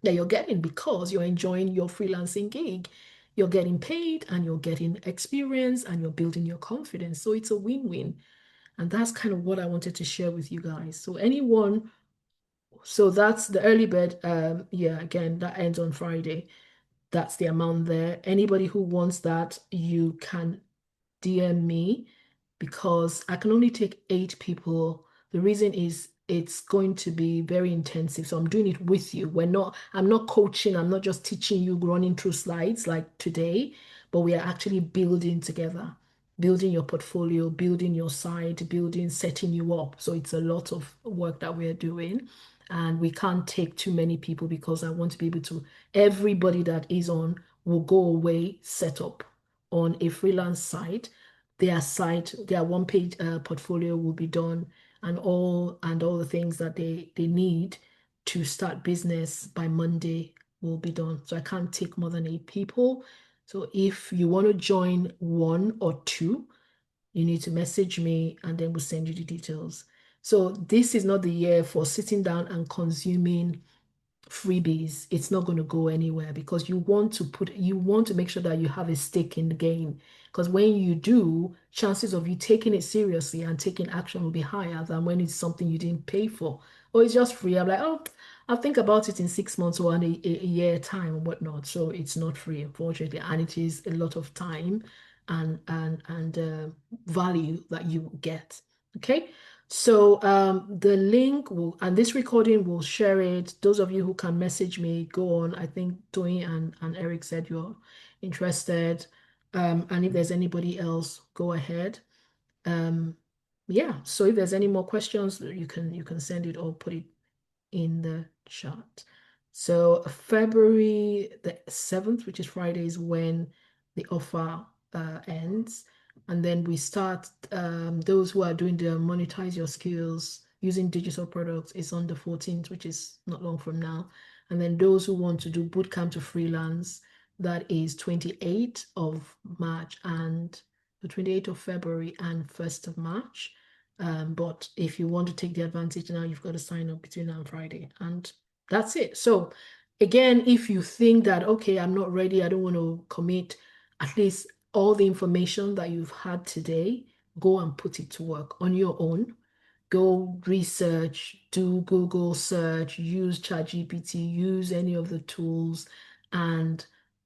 that you're getting because you're enjoying your freelancing gig. You're getting paid and you're getting experience and you're building your confidence. So it's a win-win. And that's kind of what I wanted to share with you guys. So that's the early bird. Yeah, again, that ends on Friday. That's the amount there. Anybody who wants that, you can DM me because I can only take 8 people. The reason is it's going to be very intensive. So I'm doing it with you. I'm not coaching, I'm not just teaching you running through slides like today, but we are actually building together, building your portfolio, building your site, setting you up. So it's a lot of work that we're doing. And we can't take too many people because I want to be able to, everybody that is on will go away set up on a freelance site. Their one-page portfolio will be done, and all the things that they need to start business by Monday will be done. So I can't take more than 8 people. So if you want to join 1 or 2, you need to message me and then we'll send you the details. So this is not the year for sitting down and consuming freebies. It's not going to go anywhere because you want to make sure that you have a stake in the game. Because when you do, chances of you taking it seriously and taking action will be higher than when it's something you didn't pay for. Or it's just free. I'm like, oh, I'll think about it in 6 months or in a year time or whatnot. So it's not free, unfortunately. And it is a lot of time and value that you get. Okay. So the link will and this recording will share it. Those of you who can message me, go on. I think Tony and Eric said you're interested. And if there's anybody else, go ahead. Um, yeah, so if there's any more questions, you can send it or put it in the chat. So February the 7th, which is Friday, is when the offer ends. And then we start, those who are doing the monetize your skills using digital products is on the 14th, which is not long from now. And then those who want to do bootcamp to freelance, that is 28th of March and the 28th of February and 1st of March. But if you want to take the advantage now, you've got to sign up between now and Friday. And that's it. So again, if you think that, okay, I'm not ready, I don't want to commit, at least all the information that you've had today, go and put it to work on your own. Go research, do Google search, use ChatGPT, use any of the tools and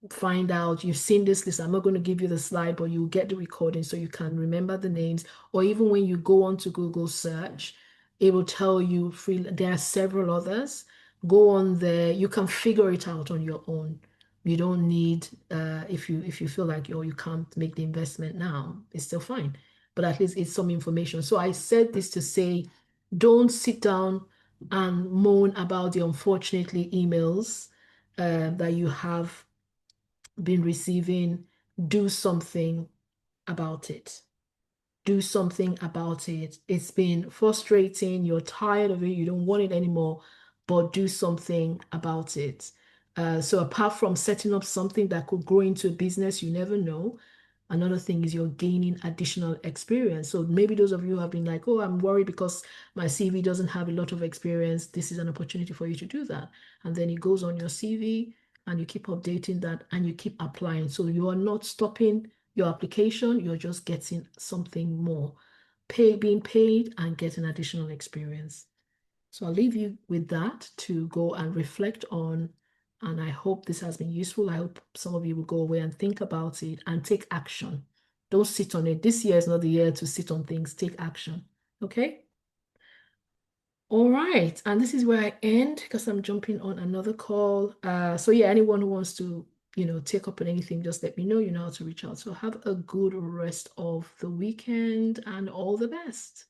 find out. You've seen this list. I'm not going to give you the slide, but you'll get the recording so you can remember the names. Or even when you go on to Google search, it will tell you there are several others. Go on there. You can figure it out on your own. You don't need if you feel like you can't make the investment now, it's still fine. But at least it's some information. So I said this to say, don't sit down and moan about the unfortunately emails that you have been receiving. Do something about it. Do something about it. It's been frustrating. You're tired of it. You don't want it anymore, but do something about it. So apart from setting up something that could grow into a business, you never know. Another thing is you're gaining additional experience. So maybe those of you who have been like, oh, I'm worried because my CV doesn't have a lot of experience. This is an opportunity for you to do that. And then it goes on your CV and you keep updating that and you keep applying. So you are not stopping your application, you're just getting something more. Being paid and getting additional experience. So I'll leave you with that to go and reflect on. And I hope this has been useful. I hope some of you will go away and think about it and take action. Don't sit on it. This year is not the year to sit on things. Take action. Okay? All right. And this is where I end because I'm jumping on another call. So yeah, anyone who wants to take up on anything, just let me know. You know how to reach out. So have a good rest of the weekend and all the best.